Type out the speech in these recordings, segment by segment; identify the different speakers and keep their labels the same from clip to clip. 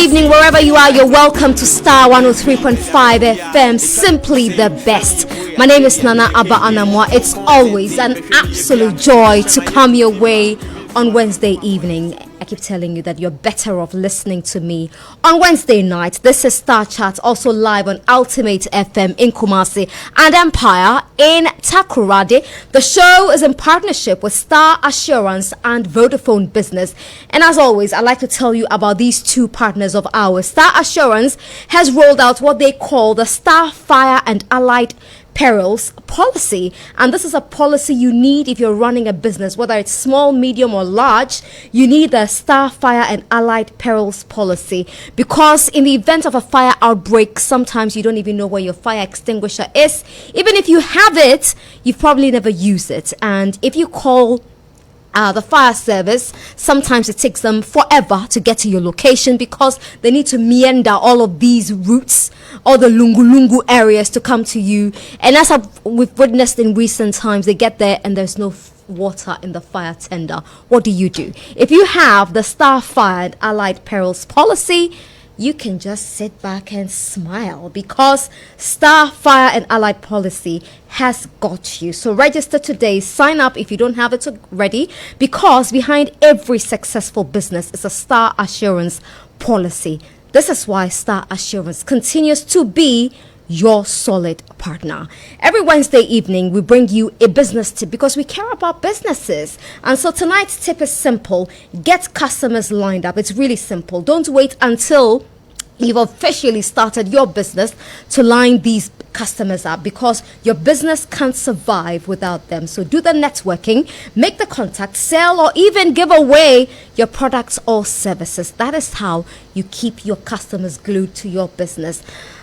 Speaker 1: evening, wherever you are. You're welcome to Star 103.5 FM, simply the best. My name is Nana Aba Anamoah. It's always an absolute joy to come your way on Wednesday evening. I keep telling you that you're better off listening to me on Wednesday night. This is Starr Chat, also live on Ultimate FM in Kumasi and Empire in Takoradi. The show is in partnership with Star Assurance and Vodafone Business. And as always, I'd like to tell you about these two partners of ours. Star Assurance has rolled out what they call the Star Fire and Allied Perils policy, and this is a policy you need if you're running a business, whether it's small, medium, or large. You need the Star Fire and Allied Perils policy, because in the event of a fire outbreak, sometimes you don't even know where your fire extinguisher is. Even if you have it, you've probably never used it, and if you call the fire service, sometimes it takes them forever to get to your location because they need to meander all of these routes, all the lungu areas to come to you. And as we've witnessed in recent times, they get there and there's no water in the fire tender. What do? If you have the Star Fire and Allied Perils policy, you can just sit back and smile because Star Fire and Allied Policy has got you. So register today, sign up if you don't have it ready, because behind every successful business is a Star Assurance policy. This is why Star Assurance continues to be your solid partner. Every Wednesday evening, we bring you a business tip because we care about businesses. And so tonight's tip is simple. Get customers lined up. It's really simple. Don't wait until you've officially started your business to line these customers up, because your business can't survive without them. So do the networking, make the contact, sell, or even give away your products or services. That is how you keep your customers glued to your business.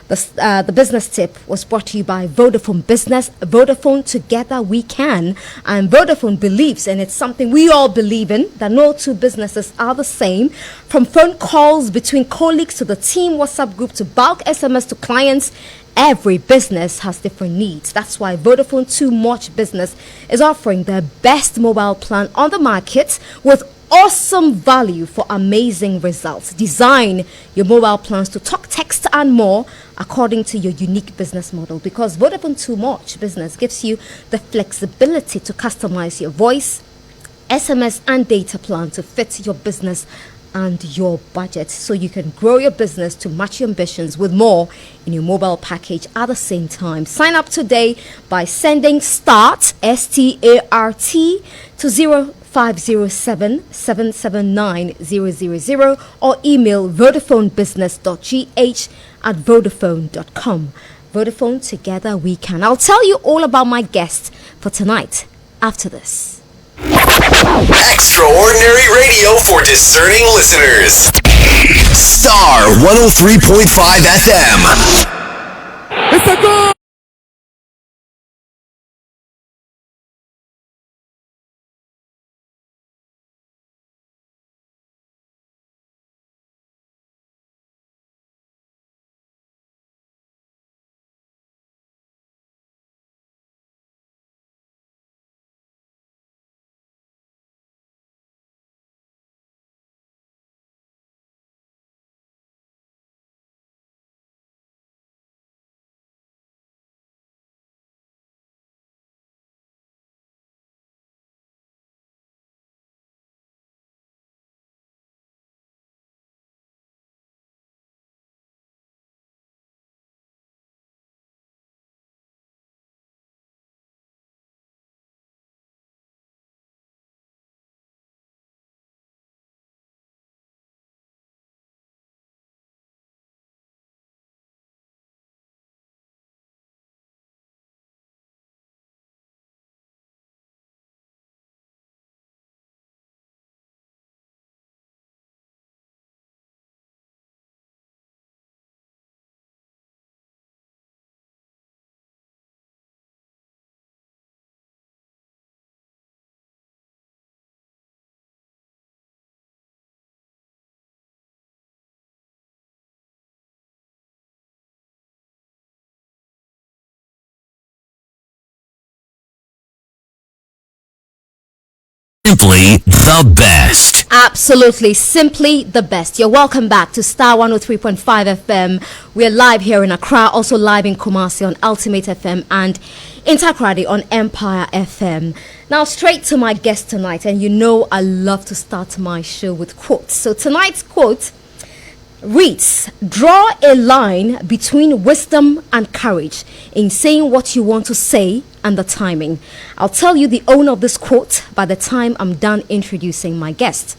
Speaker 1: The business tip was brought to you by Vodafone Business. Vodafone, together we can. And Vodafone believes, and it's something we all believe in, that no two businesses are the same. From phone calls between colleagues to the team WhatsApp group to bulk SMS to clients, every business has different needs. That's why Vodafone Too Much Business is offering the best mobile plan on the market with awesome value for amazing results. Design your mobile plans to talk, text, and more according to your unique business model, because Vodafone Too Much Business gives you the flexibility to customize your voice, SMS, and data plan to fit your business and your budget, so you can grow your business to match your ambitions with more in your mobile package at the same time. Sign up today by sending START, START, to 0507 779 000 or email vodafonebusiness.gh@vodafone.com. Vodafone, together we can. I'll tell you all about my guest for tonight after this.
Speaker 2: Extraordinary radio for discerning listeners. Star 103.5 FM.
Speaker 3: It's a goal!
Speaker 2: simply the best.
Speaker 1: Absolutely, simply the best. You're welcome back to Star 103.5 FM. We're live here in Accra, also live in Kumasi on Ultimate FM and Intercrady on Empire FM. Now, straight to my guest tonight, and you know I love to start my show with quotes. So tonight's quote reads, draw a line between wisdom and courage in saying what you want to say and the timing. I'll tell you the owner of this quote by the time I'm done introducing my guest.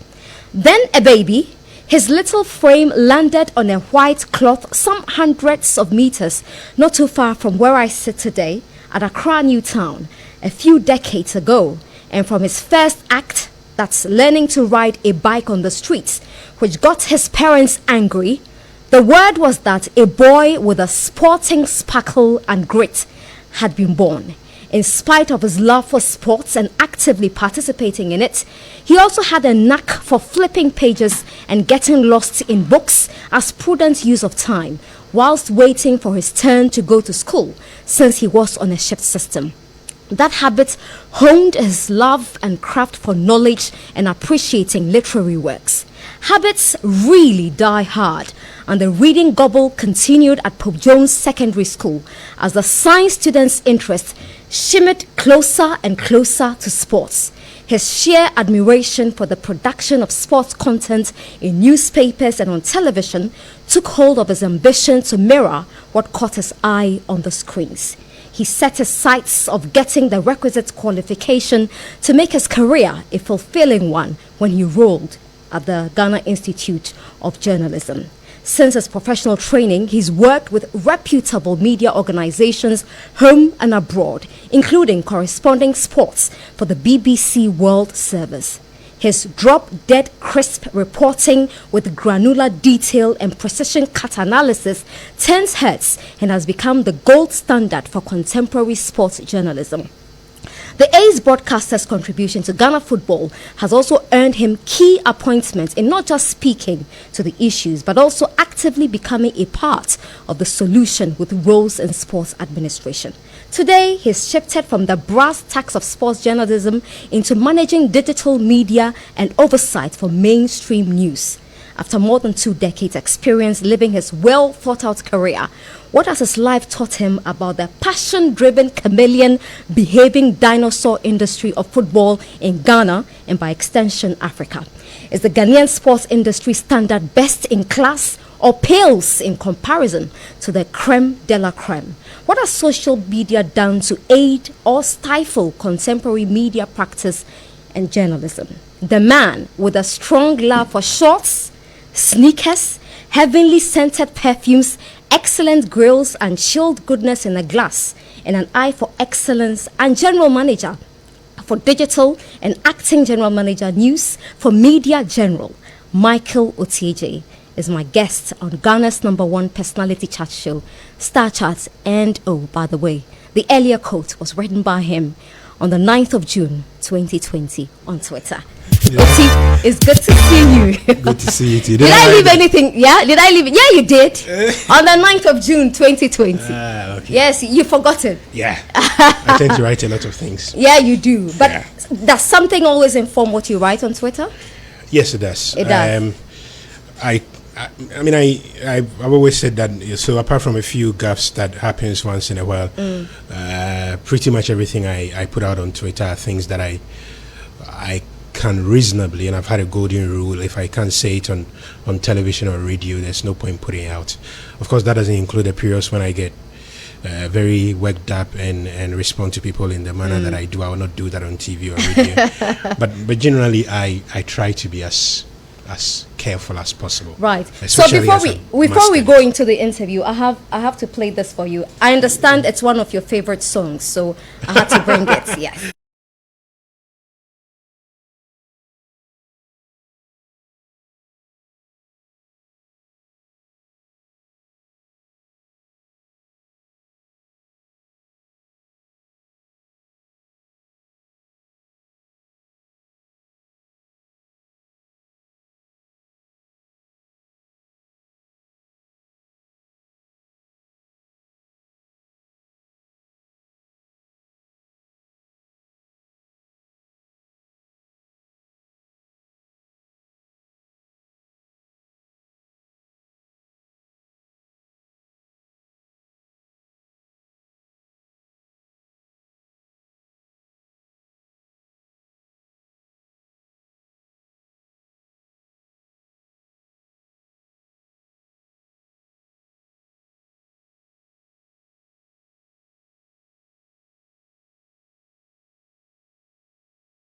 Speaker 1: Then a baby, his little frame landed on a white cloth some hundreds of meters not too far from where I sit today at Accra New Town a few decades ago. And from his first act, that's learning to ride a bike on the streets, which got his parents angry, the word was that a boy with a sporting sparkle and grit had been born. In spite of his love for sports and actively participating in it, he also had a knack for flipping pages and getting lost in books as prudent use of time, whilst waiting for his turn to go to school, since he was on a shift system. That habit honed his love and craft for knowledge and appreciating literary works. Habits really die hard, and the reading gobble continued at Pope Jones Secondary School as the science students' interest shimmered closer and closer to sports. His sheer admiration for the production of sports content in newspapers and on television took hold of his ambition to mirror what caught his eye on the screens. He set his sights of getting the requisite qualification to make his career a fulfilling one when he enrolled at the Ghana Institute of Journalism. Since his professional training, he's worked with reputable media organizations home and abroad, including corresponding sports for the BBC World Service. His drop-dead crisp reporting with granular detail and precision cut analysis turns heads and has become the gold standard for contemporary sports journalism. The A's broadcaster's contribution to Ghana football has also earned him key appointments in not just speaking to the issues, but also actively becoming a part of the solution with roles in sports administration. Today, he's shifted from the brass tacks of sports journalism into managing digital media and oversight for mainstream news. After more than 2 decades experience living his well-thought-out career, what has his life taught him about the passion-driven, chameleon-behaving dinosaur industry of football in Ghana and by extension Africa? Is the Ghanaian sports industry standard best in class or pales in comparison to the creme de la creme? What has social media done to aid or stifle contemporary media practice and journalism? The man with a strong love for shorts, sneakers, heavenly scented perfumes, excellent grills and chilled goodness in a glass, and an eye for excellence, and general manager for digital and acting general manager news for Media General, Michael Oti Adjei, is my guest on Ghana's #1 personality chat show, Starr Chat. And oh, by the way, the earlier quote was written by him on the 9th of June 2020 on Twitter. Oti, it's good to see you.
Speaker 3: Good to see you too.
Speaker 1: Did I leave anything? Yeah, did I leave it? Yeah, you did. On the 9th of June 2020.
Speaker 3: Okay.
Speaker 1: Yes, you forgot it.
Speaker 3: Yeah. I tend to write a lot of things.
Speaker 1: Yeah, you do. But
Speaker 3: Yeah.
Speaker 1: does something always inform what you write on Twitter?
Speaker 3: Yes, it does.
Speaker 1: It does.
Speaker 3: I've always said that. So apart from a few gaffes that happens once in a while, pretty much everything I put out on Twitter are things that I can reasonably, and I've had a golden rule: if I can't say it on television or radio, there's no point putting it out. Of course, that doesn't include the periods when I get very worked up and respond to people in the manner that I do. I will not do that on TV or radio. but generally, I try to be as careful as possible.
Speaker 1: Right. So before we go into the interview, I have to play this for you. I understand it's one of your favorite songs, so I had to bring it. Yes.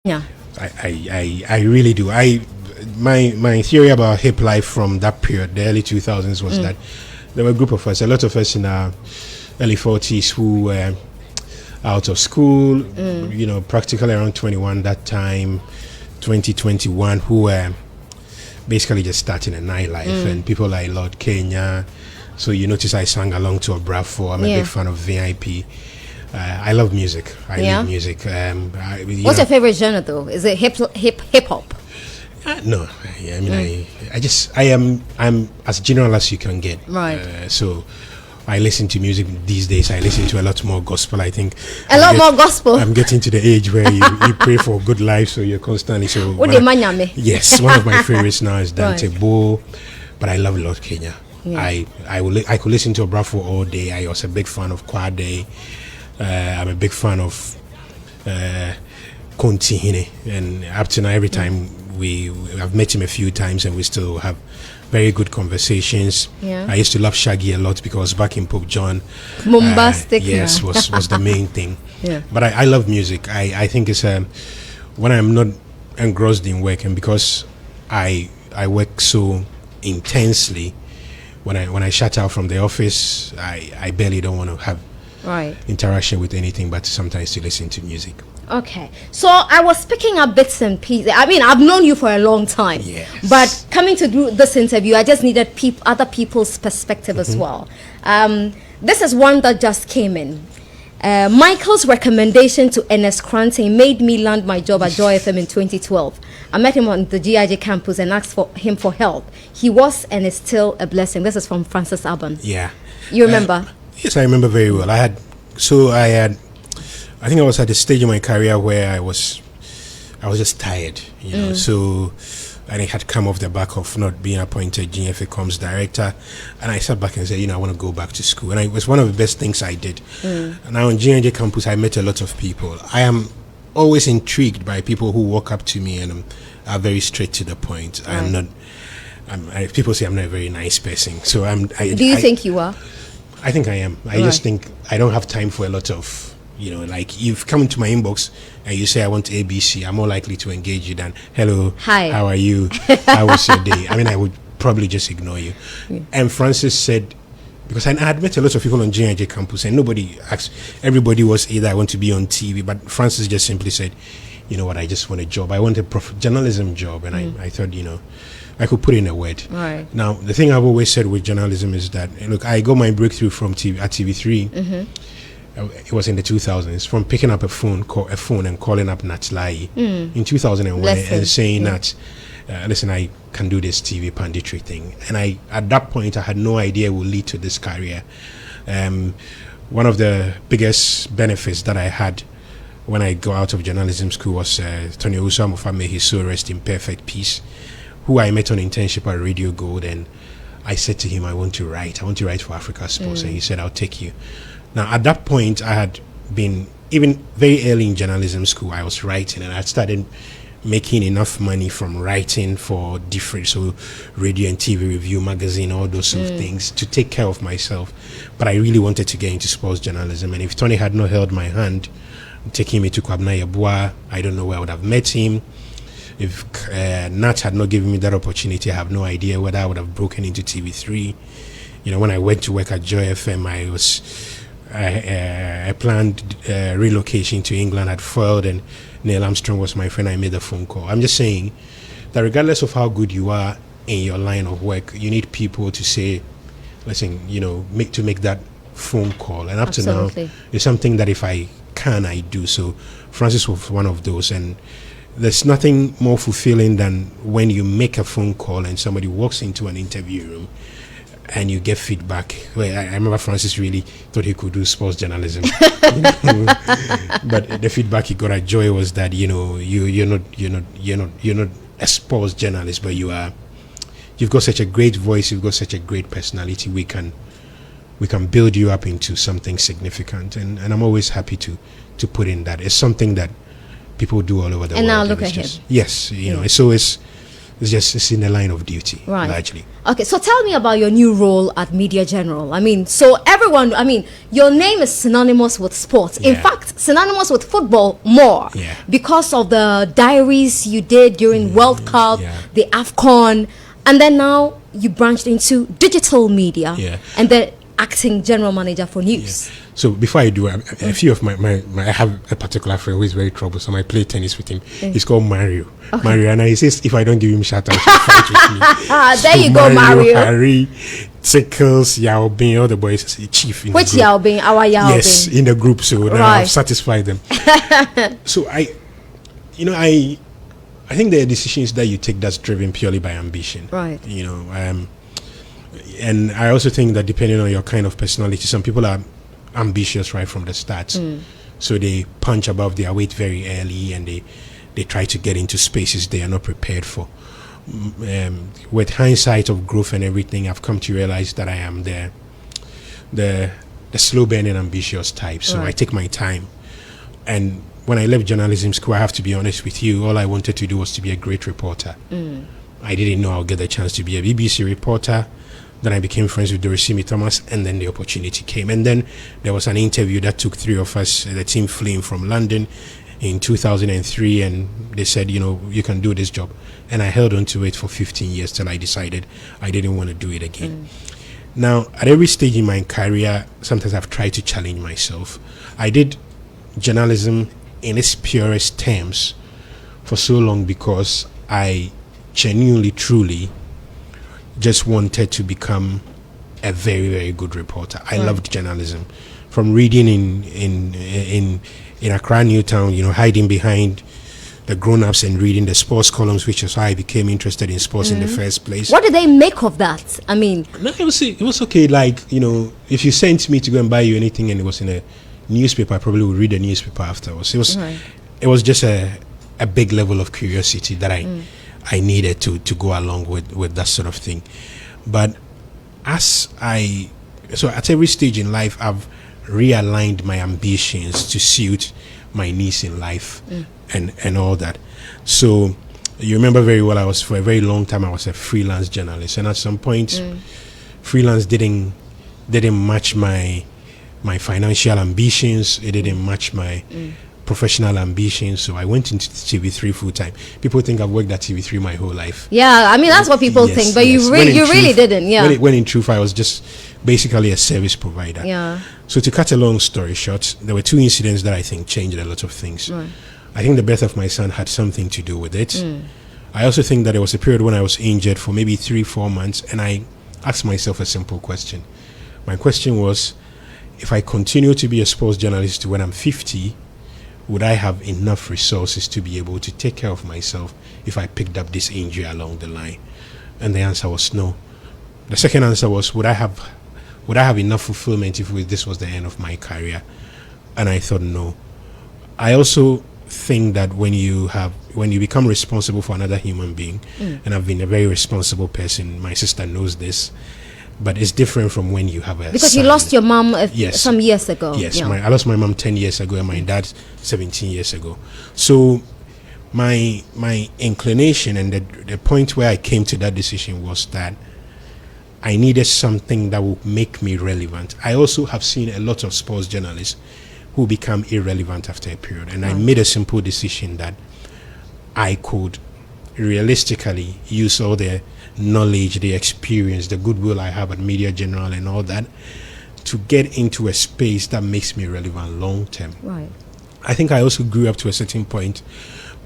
Speaker 1: Yeah.
Speaker 3: I really do. My theory about hip life from that period, the early 2000s, was that there were a group of us, a lot of us in our early 40s who were out of school, practically around 21 that time, 2021, who were basically just starting a nightlife, and people like Lord Kenya. So you notice I sang along to Obrafo. I'm a big fan of VIP. I love music. I love music.
Speaker 1: What's your favorite genre though? Is it hip hop?
Speaker 3: No, I mean, I'm as general as you can get.
Speaker 1: Right.
Speaker 3: So I listen to music these days. I listen to a lot more gospel. I think
Speaker 1: more gospel.
Speaker 3: I'm getting to the age where you pray for good life, so you're constantly so. Yes, one of my favorites now is Dante Bo, but I love Lord Kenya. Yeah. I could listen to Obrafo all day. I was a big fan of Kwade. I'm a big fan of Konti Hine, and up to now, every time I've met him a few times, and we still have very good conversations. Yeah. I used to love Shaggy a lot because back in Pope John,
Speaker 1: bombastic.
Speaker 3: Yes, was the main thing.
Speaker 1: Yeah.
Speaker 3: But I love music. I think it's when I'm not engrossed in work, and because I work so intensely, when I shut out from the office, I barely don't want to have interaction with anything but sometimes to listen to music.
Speaker 1: Okay, so I was picking up bits and pieces. I mean, I've known you for a long time,
Speaker 3: yes.
Speaker 1: But coming to do this interview, I just needed other people's perspective as well. This is one that just came in. Michael's recommendation to Ernest Cranton made me land my job at Joy FM in 2012. I met him on the GIJ campus and asked him for help. He was and is still a blessing. This is from Francis Aban.
Speaker 3: Yeah.
Speaker 1: You remember?
Speaker 3: Yes, I remember very well. I think I was at the stage in my career where I was just tired, so, and it had come off the back of not being appointed GFA Comms director, and I sat back and said, I want to go back to school, and it was one of the best things I did. And now on GNJ campus, I met a lot of people. I am always intrigued by people who walk up to me and are very straight to the point. I am not. People say I'm not a very nice person, so I'm.
Speaker 1: Do you think you are?
Speaker 3: I think I am. I just think I don't have time for a lot of. Like you've come into my inbox and you say I want ABC, I'm more likely to engage you than hello,
Speaker 1: hi,
Speaker 3: how are you, how was your day? I mean, I would probably just ignore you. And Francis said, because I had met a lot of people on JNJ campus and nobody asked, everybody was either I want to be on TV, but Francis just simply said, you know what, I just want a job. I want a journalism job, and I thought, I could put in a word.
Speaker 1: Right.
Speaker 3: Now, the thing I've always said with journalism is that, look, I got my breakthrough from at TV3. It was in the 2000s, from picking up a phone and calling up Natlai in 2001 and saying that, listen, I can do this TV panditry thing. And at that point, I had no idea it would lead to this career. One of the biggest benefits that I had when I got out of journalism school was Tony Usamofa, may his soul rest in perfect peace, who I met on internship at Radio Gold. And I said to him, I want to write for Africa Sports. And he said, I'll take you. Now, at that point, I had been, even very early in journalism school, I was writing, and I started making enough money from writing for different, so radio and TV review, magazine, all those sort of things, to take care of myself. But I really wanted to get into sports journalism, and if Tony had not held my hand, taking me to Kwabena Yeboah, I don't know where I would have met him. If Nat had not given me that opportunity, I have no idea whether I would have broken into TV3. When I went to work at Joy FM, I planned relocation to England had failed, and Neil Armstrong was my friend. I made a phone call. I'm just saying that regardless of how good you are in your line of work, you need people to say, listen, make that phone call. And up to now, it's something that if I can, I do. So Francis was one of those, and there's nothing more fulfilling than when you make a phone call and somebody walks into an interview room and you get feedback. Well, I remember Francis really thought he could do sports journalism, but the feedback he got at Joy was that you're not a sports journalist, but you've got such a great voice, you've got such a great personality. We can build you up into something significant, and I'm always happy to put in that. It's something that people do all over the world.
Speaker 1: And now look at him.
Speaker 3: Yes, it's always it's in the line of duty,
Speaker 1: Right.
Speaker 3: largely.
Speaker 1: Okay, so tell me about your new role at Media General. I mean, so everyone, I mean, your name is synonymous with sports. In
Speaker 3: Yeah.
Speaker 1: fact, synonymous with football more.
Speaker 3: Yeah.
Speaker 1: Because of the diaries you did during World Cup,
Speaker 3: Yeah.
Speaker 1: the AFCON, and then now you branched into digital media.
Speaker 3: Yeah.
Speaker 1: And then acting general manager for news.
Speaker 3: So before I do, a few of my I have a particular friend who is very troublesome. I play tennis with him. He's called Mario. Mario, and he says if I don't give him shout out, he'll fight with me.
Speaker 1: There you go, Mario.
Speaker 3: Harry, Tickles, Yao Bin, all the boys, chief. In
Speaker 1: Which
Speaker 3: the group.
Speaker 1: Yao Bin? Our Yao
Speaker 3: Yes,
Speaker 1: Bin.
Speaker 3: in the group. So now
Speaker 1: Right.
Speaker 3: I've satisfied them. So I think there are decisions that you take that's driven purely by ambition.
Speaker 1: Right.
Speaker 3: And I also think that depending on your kind of personality, some people are ambitious right from the start. So they punch above their weight very early, and they try to get into spaces they are not prepared for. With hindsight of growth and everything, I've come to realize that I am the slow burning ambitious type. So
Speaker 1: Right.
Speaker 3: I take my time. And when I left journalism school, I have to be honest with you, all I wanted to do was to be a great reporter. I didn't know I'll get the chance to be a BBC reporter. Then I became friends with Dorothy Thomas, and then the opportunity came. And then there was an interview that took three of us. The team flew in from London in 2003, and they said, you can do this job. And I held on to it for 15 years till I decided I didn't want to do it again. Now, at every stage in my career, sometimes I've tried to challenge myself. I did journalism in its purest terms for so long because I genuinely, truly just wanted to become a very, very good reporter. I loved journalism. From reading in Accra, Newtown, hiding behind the grown-ups and reading the sports columns, which is how I became interested in sports in the first place.
Speaker 1: What did they make of that? I mean,
Speaker 3: No, it was okay. Like, if you sent me to go and buy you anything and it was in a newspaper, I probably would read the newspaper afterwards. It was just a big level of curiosity that I needed to go along with that sort of thing. But so at every stage in life, I've realigned my ambitions to suit my needs in life and all that. So you remember very well, for a very long time, I was a freelance journalist. And at some point, freelance didn't match my financial ambitions. It didn't match my professional ambitions, so I went into TV3 full time. People think I've worked at TV3 my whole life.
Speaker 1: yeah, I mean that's what people
Speaker 3: Yes,
Speaker 1: think, but
Speaker 3: yes.
Speaker 1: you
Speaker 3: When in
Speaker 1: really
Speaker 3: truth-
Speaker 1: didn't. Yeah,
Speaker 3: When in truth, I was just basically a service provider.
Speaker 1: yeah.
Speaker 3: So to cut a long story short, there were two incidents that I think changed a lot of things.
Speaker 1: Right.
Speaker 3: I think the birth of my son had something to do with it. I also think that there was a period when I was injured for maybe 3-4 months, and I asked myself a simple question. My question was, if I continue to be a sports journalist when I'm 50, would I have enough resources to be able to take care of myself if I picked up this injury along the line? And the answer was no. The second answer was, would I have enough fulfillment if this was the end of my career? And I thought no. I also think that when you become responsible for another human being, and I've been a very responsible person, my sister knows this, but it's different from when you have a
Speaker 1: Because you
Speaker 3: son.
Speaker 1: lost your mom
Speaker 3: Yes.
Speaker 1: some years ago.
Speaker 3: Yes,
Speaker 1: yeah.
Speaker 3: I lost my mom 10 years ago and my dad 17 years ago. So my inclination and the point where I came to that decision was that I needed something that would make me relevant. I also have seen a lot of sports journalists who become irrelevant after a period, and I made a simple decision that I could realistically use all the knowledge, the experience, the goodwill I have at Media General and all that to get into a space that makes me relevant long term.
Speaker 1: Right.
Speaker 3: I think I also grew up to a certain point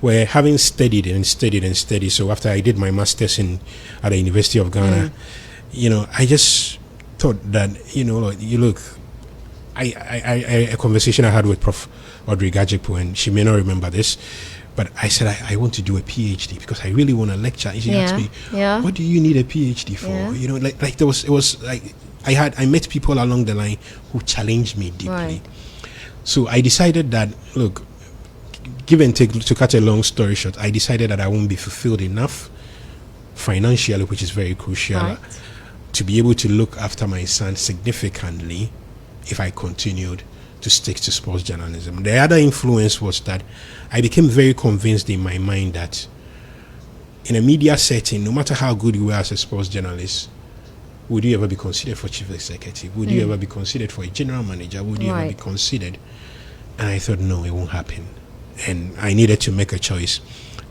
Speaker 3: where, having studied and studied and studied, so after I did my master's at the University of Ghana, I just thought that, a conversation I had with Prof. Audrey Adjei, and she may not remember this, but I said I want to do a PhD because I really want to lecture. And she asked me, what do you need a PhD for?
Speaker 1: Yeah.
Speaker 3: It was like I met people along the line who challenged me deeply.
Speaker 1: Right.
Speaker 3: So I decided that, look, give and take, to cut a long story short, I decided that I won't be fulfilled enough financially, which is very crucial,
Speaker 1: Right.
Speaker 3: to be able to look after my son significantly if I continued to stick to sports journalism. The other influence was that I became very convinced in my mind that in a media setting, no matter how good you are as a sports journalist, would you ever be considered for chief executive? Would you ever be considered for a general manager? Would you ever be considered? And I thought, no, it won't happen. And I needed to make a choice.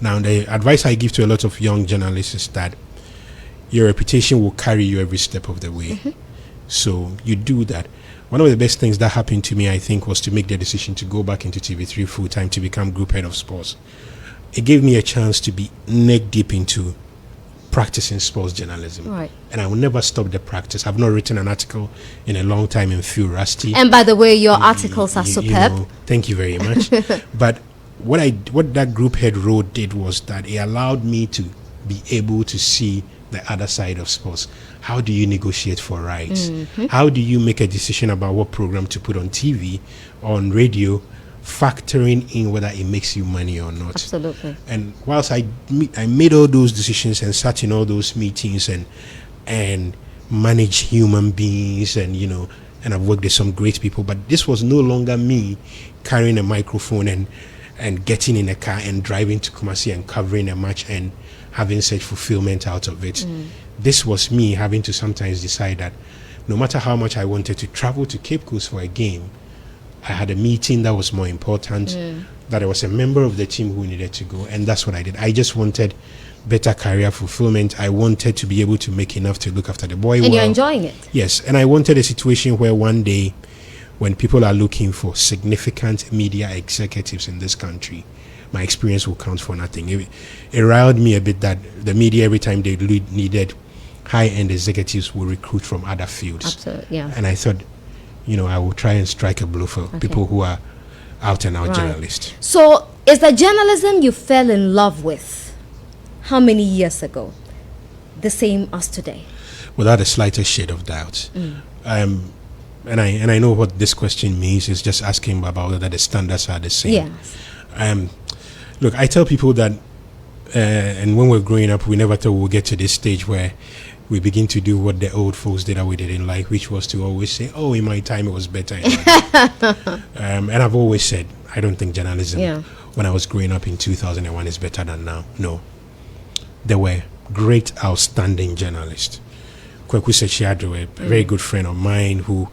Speaker 3: Now, the advice I give to a lot of young journalists is that your reputation will carry you every step of the way. So you do that. One of the best things that happened to me, I think, was to make the decision to go back into TV3 full time to become group head of sports. It gave me a chance to be neck deep into practicing sports journalism.
Speaker 1: Right.
Speaker 3: And I will never stop the practice. I've not written an article in a long time and feel rusty.
Speaker 1: And by the way, your articles are superb.
Speaker 3: Thank you very much. But what that group head role did was that it allowed me to be able to see the other side of sports. How do you negotiate for rights? How do you make a decision about what program to put on TV or on radio, factoring in whether it makes you money or not?
Speaker 1: Absolutely.
Speaker 3: And whilst I made all those decisions and sat in all those meetings and managed human beings and I've worked with some great people, but this was no longer me carrying a microphone and getting in a car and driving to Kumasi and covering a match and having such fulfillment out of it. This was me having to sometimes decide that no matter how much I wanted to travel to Cape Coast for a game, I had a meeting that was more important, that I was a member of the team who needed to go, and that's what I did. I just wanted better career fulfillment. I wanted to be able to make enough to look after the boy.
Speaker 1: And you're enjoying it.
Speaker 3: Yes, and I wanted a situation where one day, when people are looking for significant media executives in this country, my experience will count for nothing. It riled me a bit that the media, every time they needed high-end executives, will recruit from other fields.
Speaker 1: Absolutely, yeah.
Speaker 3: And I thought, I will try and strike a blow for people who are out and out journalists.
Speaker 1: So, is the journalism you fell in love with how many years ago the same as today?
Speaker 3: Without the slightest shade of doubt. And I know what this question means. It's just asking about whether the standards are the same.
Speaker 1: Yes.
Speaker 3: Look, I tell people that, and when we're growing up, we never thought we'll get to this stage where we begin to do what the old folks did that we didn't like, which was to always say, oh, in my time it was better. And I've always said, I don't think journalism, when I was growing up in 2001, is better than now. No. There were great, outstanding journalists. Kwaku Sechi Adjei, a very good friend of mine who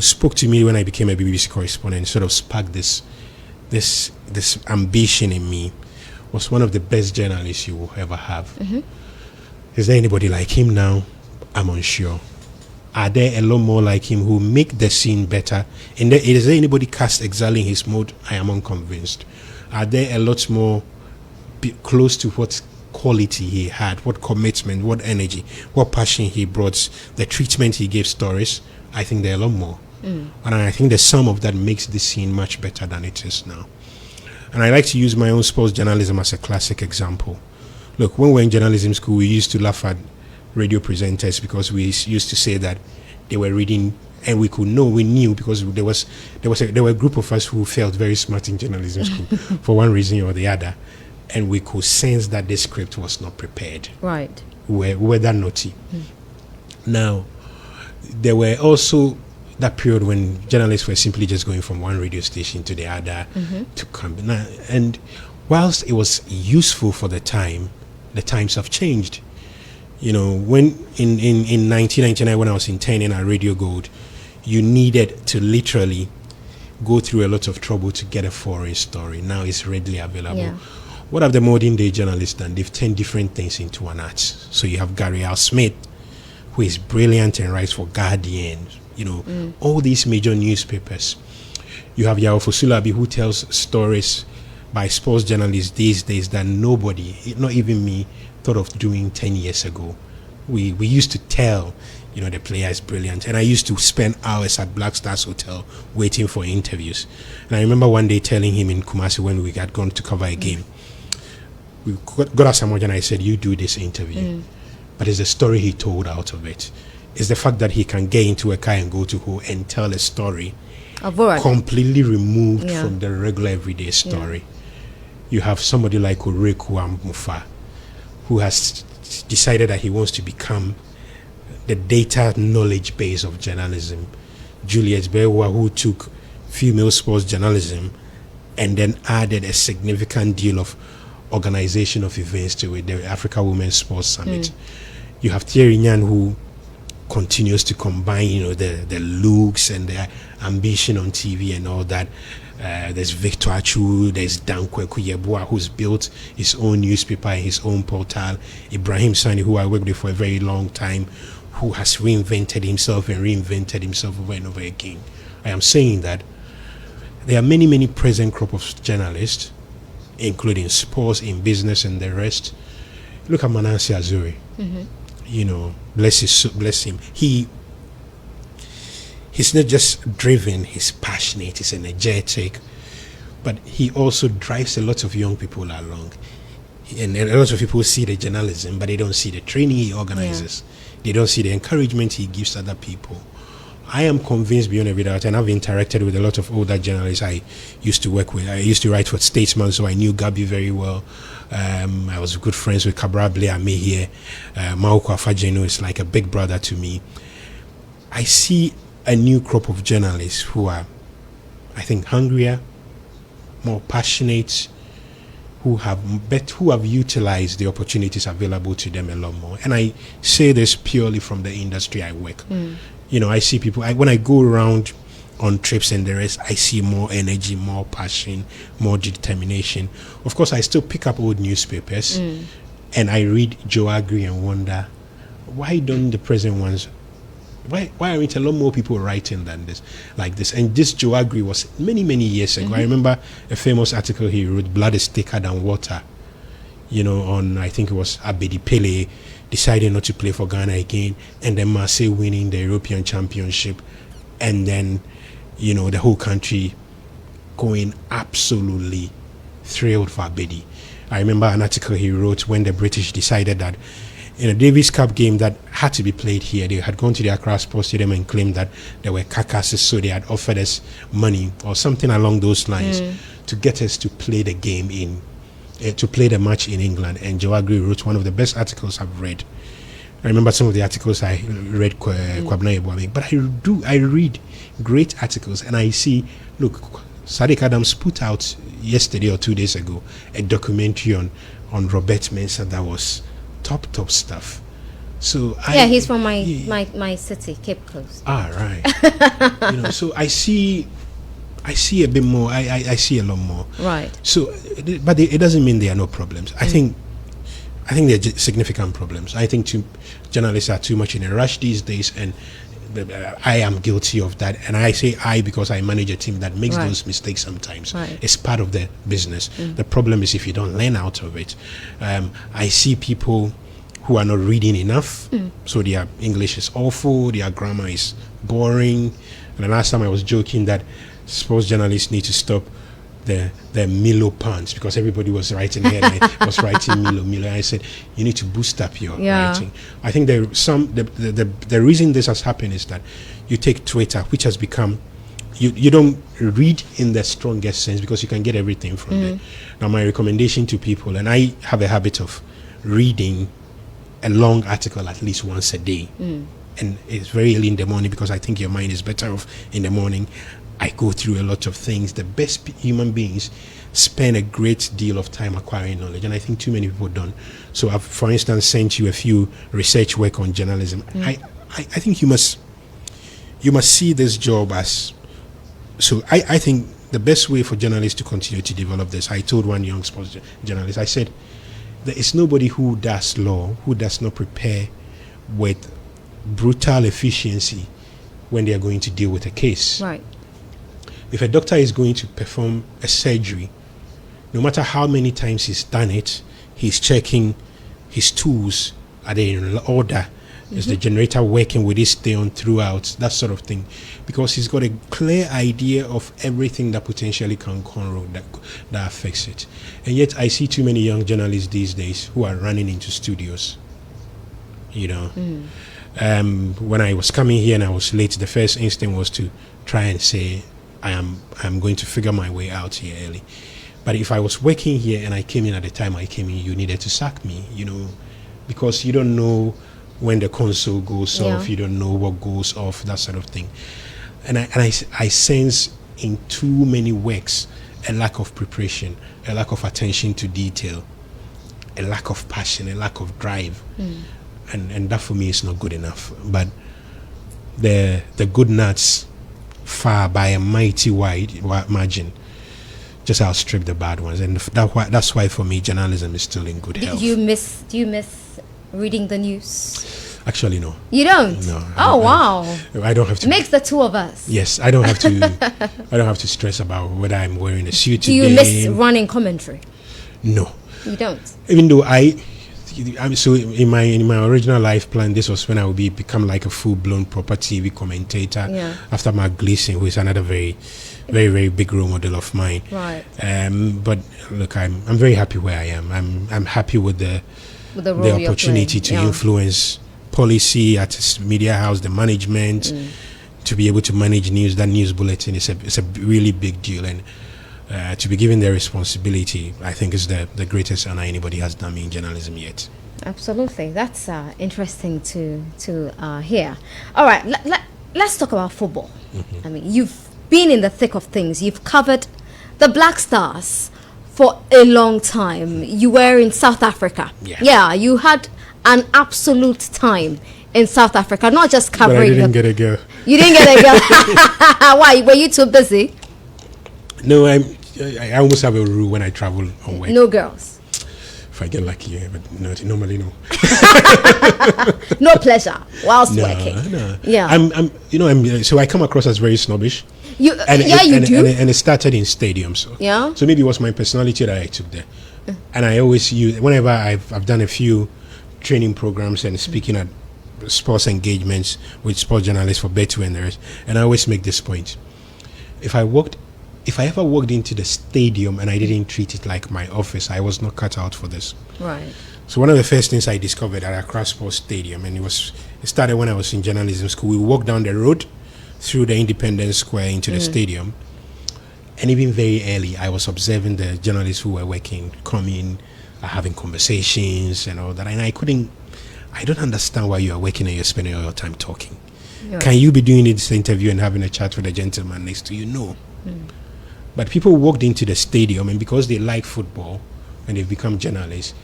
Speaker 3: spoke to me when I became a BBC correspondent, sort of sparked this ambition in me, was one of the best journalists you will ever have. Is there anybody like him now? I'm unsure. Are there a lot more like him who make the scene better? Is there anybody cast exactly in his mode? I am unconvinced. Are there a lot more close to what quality he had, what commitment, what energy, what passion he brought, the treatment he gave stories? I think there are a lot more. And I think the sum of that makes this scene much better than it is now. And I like to use my own sports journalism as a classic example. Look, when we were in journalism school, we used to laugh at radio presenters because we used to say that they were reading, and we knew because there were a group of us who felt very smart in journalism school for one reason or the other, and we could sense that the script was not prepared.
Speaker 1: Right.
Speaker 3: We were that naughty. Now, there were also that period when journalists were simply just going from one radio station to the other to come. And whilst it was useful for the time, the times have changed. When in 1999, when I was interning at Radio Gold, you needed to literally go through a lot of trouble to get a foreign story. Now it's readily available.
Speaker 1: Yeah.
Speaker 3: What have the modern day journalists done? They've turned different things into an art. So you have Gary Al Smith, who is brilliant and writes for Guardian, all these major newspapers. You have Yao Fosulabi, who tells stories by sports journalists these days that nobody, not even me, thought of doing 10 years ago. We used to tell, the player is brilliant. And I used to spend hours at Black Stars Hotel waiting for interviews. And I remember one day telling him in Kumasi when we had gone to cover a game, we got us someone and I said, you do this interview. But it's the story he told out of it. It's the fact that he can get into a car and go to Ho and tell a story completely removed from the regular everyday story. You have somebody like Oreku Amufa, who has decided that he wants to become the data knowledge base of journalism. Juliet Bewa, who took female sports journalism and then added a significant deal of organization of events to it, the Africa Women's Sports Summit. You have Thierry Nyan, who continues to combine, the looks and the ambition on TV and all that. There's Victor Achu, there's Dan Kweku Yeboah, who's built his own newspaper and his own portal. Ibrahim Sani, who I worked with for a very long time, who has reinvented himself over and over again. I am saying that there are many, many present crop of journalists, including sports, in business, and the rest. Look at Manase Azuri. Bless him. He's not just driven, he's passionate, he's energetic, but he also drives a lot of young people along. And a lot of people see the journalism, but they don't see the training he organizes. They don't see the encouragement he gives other people. I am convinced beyond a doubt, and I've interacted with a lot of older journalists I used to work with. I used to write for Statesman, so I knew Gabi very well. I was good friends with Cabral Bleame here. Mauko Afajeno is like a big brother to me. I see a new crop of journalists who are, I think, hungrier, more passionate, who have utilized the opportunities available to them a lot more. And I say this purely from the industry I work. I see people, when I go around on trips and the rest, I see more energy, more passion, more determination. Of course, I still pick up old newspapers and I read Joe Agri and wonder, why don't the present ones, why aren't a lot more people writing than this, like this? And this Joe Agri was many, many years ago. I remember a famous article he wrote, Blood is Thicker Than Water, on, I think it was Abedi Pele deciding not to play for Ghana again, and then Marseille winning the European Championship, and then, the whole country going absolutely thrilled for Abedi. I remember an article he wrote when the British decided that in a Davis Cup game that had to be played here, they had gone to the Accra Sports Stadium and claimed that there were carcasses, so they had offered us money or something along those lines to get us to play the game to play the match in England. And Joe Agri wrote one of the best articles I've read. I remember some of the articles I read, Kwabena Yeboah, but I read great articles, and I see, look, Sadiq Adams put out yesterday or 2 days ago a documentary on Robert Mensah that was top stuff. So
Speaker 1: he's from my city, Cape Coast.
Speaker 3: Right. So I see a bit more. I see a lot more.
Speaker 1: Right. So,
Speaker 3: but it doesn't mean there are no problems. I think there are significant problems. I think journalists are too much in a rush these days, and I am guilty of that. And I say I because I manage a team that makes those mistakes sometimes. Right. It's part of the business. The problem is if you don't learn out of it. I see people who are not reading enough, so their English is awful, their grammar is boring. And the last time I was joking that sports journalists need to stop the Milo pants, because everybody was writing here and I was writing Milo. I said, you need to boost up your writing. I think the reason this has happened is that you take Twitter, which has become, you don't read in the strongest sense because you can get everything from there. Now my recommendation to people, and I have a habit of reading a long article at least once a day, and it's very early in the morning because I think your mind is better off in the morning. I go through a lot of things. The best human beings spend a great deal of time acquiring knowledge, and I think too many people don't. So I've, for instance, sent you a few research work on journalism. I think you must see this job as, so I think the best way for journalists to continue to develop this, I told one young sports journalist, I said, there is nobody who does law who does not prepare with brutal efficiency when they are going to deal with a case.
Speaker 1: Right.
Speaker 3: If a doctor is going to perform a surgery, no matter how many times he's done it, he's checking his tools, are they in order? Is the generator working with this thing on throughout? That sort of thing. Because he's got a clear idea of everything that potentially can go wrong, that affects it. And yet I see too many young journalists these days who are running into studios. When I was coming here and I was late, the first instinct was to try and say, I'm going to figure my way out here early. But if I was working here and I came in at the time I came in, you needed to sack me, because you don't know when the console goes off, you don't know what goes off, that sort of thing. And I sense in too many works a lack of preparation, a lack of attention to detail. a lack of passion, a lack of drive, and that for me is not good enough. But the good nuts, far by a mighty wide margin, just outstrip the bad ones, and that's why for me journalism is still in good health.
Speaker 1: Do you miss reading the news?
Speaker 3: Actually, no.
Speaker 1: You don't?
Speaker 3: No.
Speaker 1: Wow.
Speaker 3: I don't have to.
Speaker 1: Makes the two of us.
Speaker 3: Yes, I don't have to. I don't have to stress about whether I'm wearing a suit
Speaker 1: Do
Speaker 3: today.
Speaker 1: you miss running commentary?
Speaker 3: No.
Speaker 1: You don't.
Speaker 3: Even though I'm so in my original life plan, this was when I would become like a full-blown proper TV commentator.
Speaker 1: Yeah.
Speaker 3: After Mark Gleason, who is another very, very, very big role model of mine.
Speaker 1: Right.
Speaker 3: But look, I'm very happy where I am. I'm happy with the opportunity to influence policy at a media house, the management, to be able to manage news. That news bulletin is a really big deal, and to be given the responsibility, I think is the greatest honor anybody has done me in journalism yet.
Speaker 1: Absolutely, that's interesting to hear. All right, let's talk about football. I mean, you've been in the thick of things. You've covered the Black Stars for a long time. You were in South Africa. Yeah, you had an absolute time in South Africa, not just covering.
Speaker 3: But I didn't get a girl.
Speaker 1: You didn't get a girl. Why? Were you too busy?
Speaker 3: No, I almost have a rule when I travel on work.
Speaker 1: No girls.
Speaker 3: If I get lucky, yeah, but normally no.
Speaker 1: No pleasure whilst
Speaker 3: No,
Speaker 1: working.
Speaker 3: no.
Speaker 1: Yeah.
Speaker 3: So I come across as very snobbish.
Speaker 1: You do.
Speaker 3: And it started in stadiums.
Speaker 1: Yeah.
Speaker 3: So maybe it was my personality that I took there, and I always use whenever I've done a few training programs and speaking at sports engagements with sports journalists for Betu and the rest, and I always make this point: if I ever walked into the stadium and I didn't treat it like my office, I was not cut out for this.
Speaker 1: Right.
Speaker 3: So one of the first things I discovered at Accra Sports Stadium, and it started when I was in journalism school. We walked down the road through the Independence Square into the stadium, and even very early, I was observing the journalists who were working, coming, having conversations and all that, and I don't understand why you are working and you're spending all your time talking. Yeah. Can you be doing this interview and having a chat with a gentleman next to you? No. But people walked into the stadium, and because they like football and they've become journalists,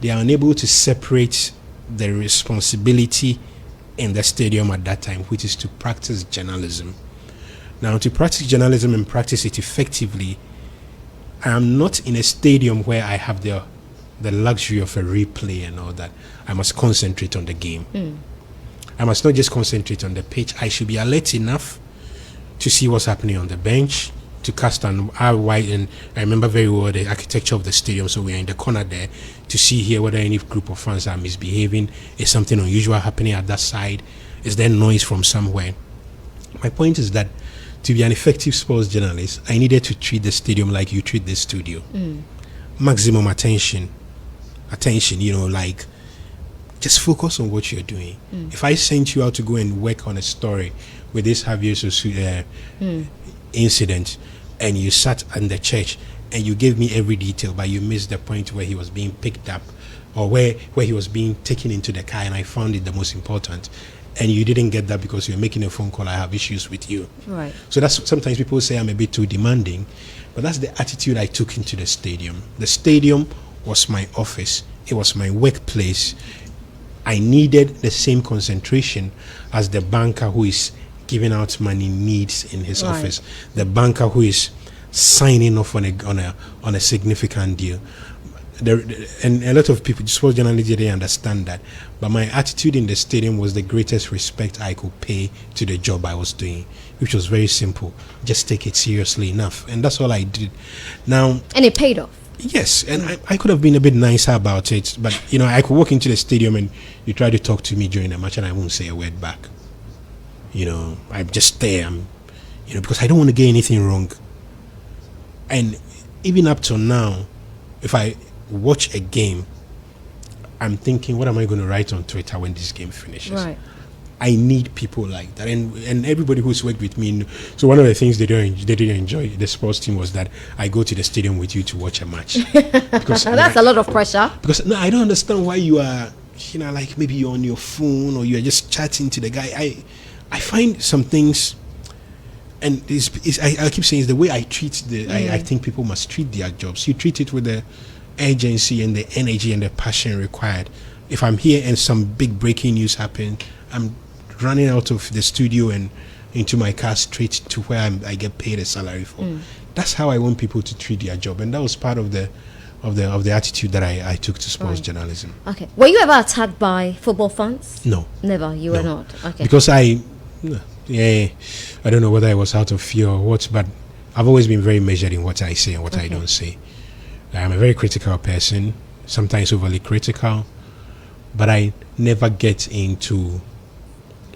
Speaker 3: they are unable to separate the responsibility in the stadium at that time, which is to practice journalism. Now, to practice journalism and practice it effectively, I am not in a stadium where I have the luxury of a replay and all that. I must concentrate on the game. I must not just concentrate on the pitch. I should be alert enough to see what's happening on the bench, to cast an eye wide, and I remember very well the architecture of the stadium, so we're in the corner there to see here whether any group of fans are misbehaving. Is something unusual happening at that side? Is there noise from somewhere? My point is that to be an effective sports journalist, I needed to treat the stadium like you treat the studio. Maximum attention, like just focus on what you're doing. If I sent you out to go and work on a story with this Javier incident, and you sat in the church and you gave me every detail, but you missed the point where he was being picked up, or where he was being taken into the car, and I found it the most important, and you didn't get that because you're making a phone call, I have issues with you. Right. So that's sometimes people say I'm a bit too demanding, but that's the attitude I took into the stadium. The stadium was my office. It was my workplace. I needed the same concentration as the banker who is giving out money needs in his office, the banker who is signing off on a significant deal. And a lot of people, sports journalists, didn't understand that. But my attitude in the stadium was the greatest respect I could pay to the job I was doing, which was very simple. Just take it seriously enough. And that's all I did. Now,
Speaker 1: and it paid off.
Speaker 3: Yes, and I could have been a bit nicer about it, but I could walk into the stadium and you try to talk to me during the match and I won't say a word back. I'm just there, because I don't want to get anything wrong. And even up till now, if I watch a game, I'm thinking, what am I going to write on Twitter when this game finishes? Right. I need people like that, and everybody who's worked with me. So one of the things they didn't enjoy the sports team was that I go to the stadium with you to watch a match. Because
Speaker 1: that's a lot of pressure.
Speaker 3: Because I don't understand why you are, like maybe you're on your phone or you're just chatting to the guy. I find some things, and I keep saying it's the way I treat I think people must treat their jobs. You treat it with urgency and the energy and the passion required. If I'm here and some big breaking news happen, I'm running out of the studio and into my car straight to where I get paid a salary for. That's how I want people to treat their job, and that was part of the attitude that I took to sports journalism.
Speaker 1: Okay. Were you ever attacked by football fans?
Speaker 3: No.
Speaker 1: Never. You were not. Okay.
Speaker 3: Because I don't know whether I was out of fear or what, but I've always been very measured in what I say and what I don't say. I'm a very critical person, sometimes overly critical, but I never get into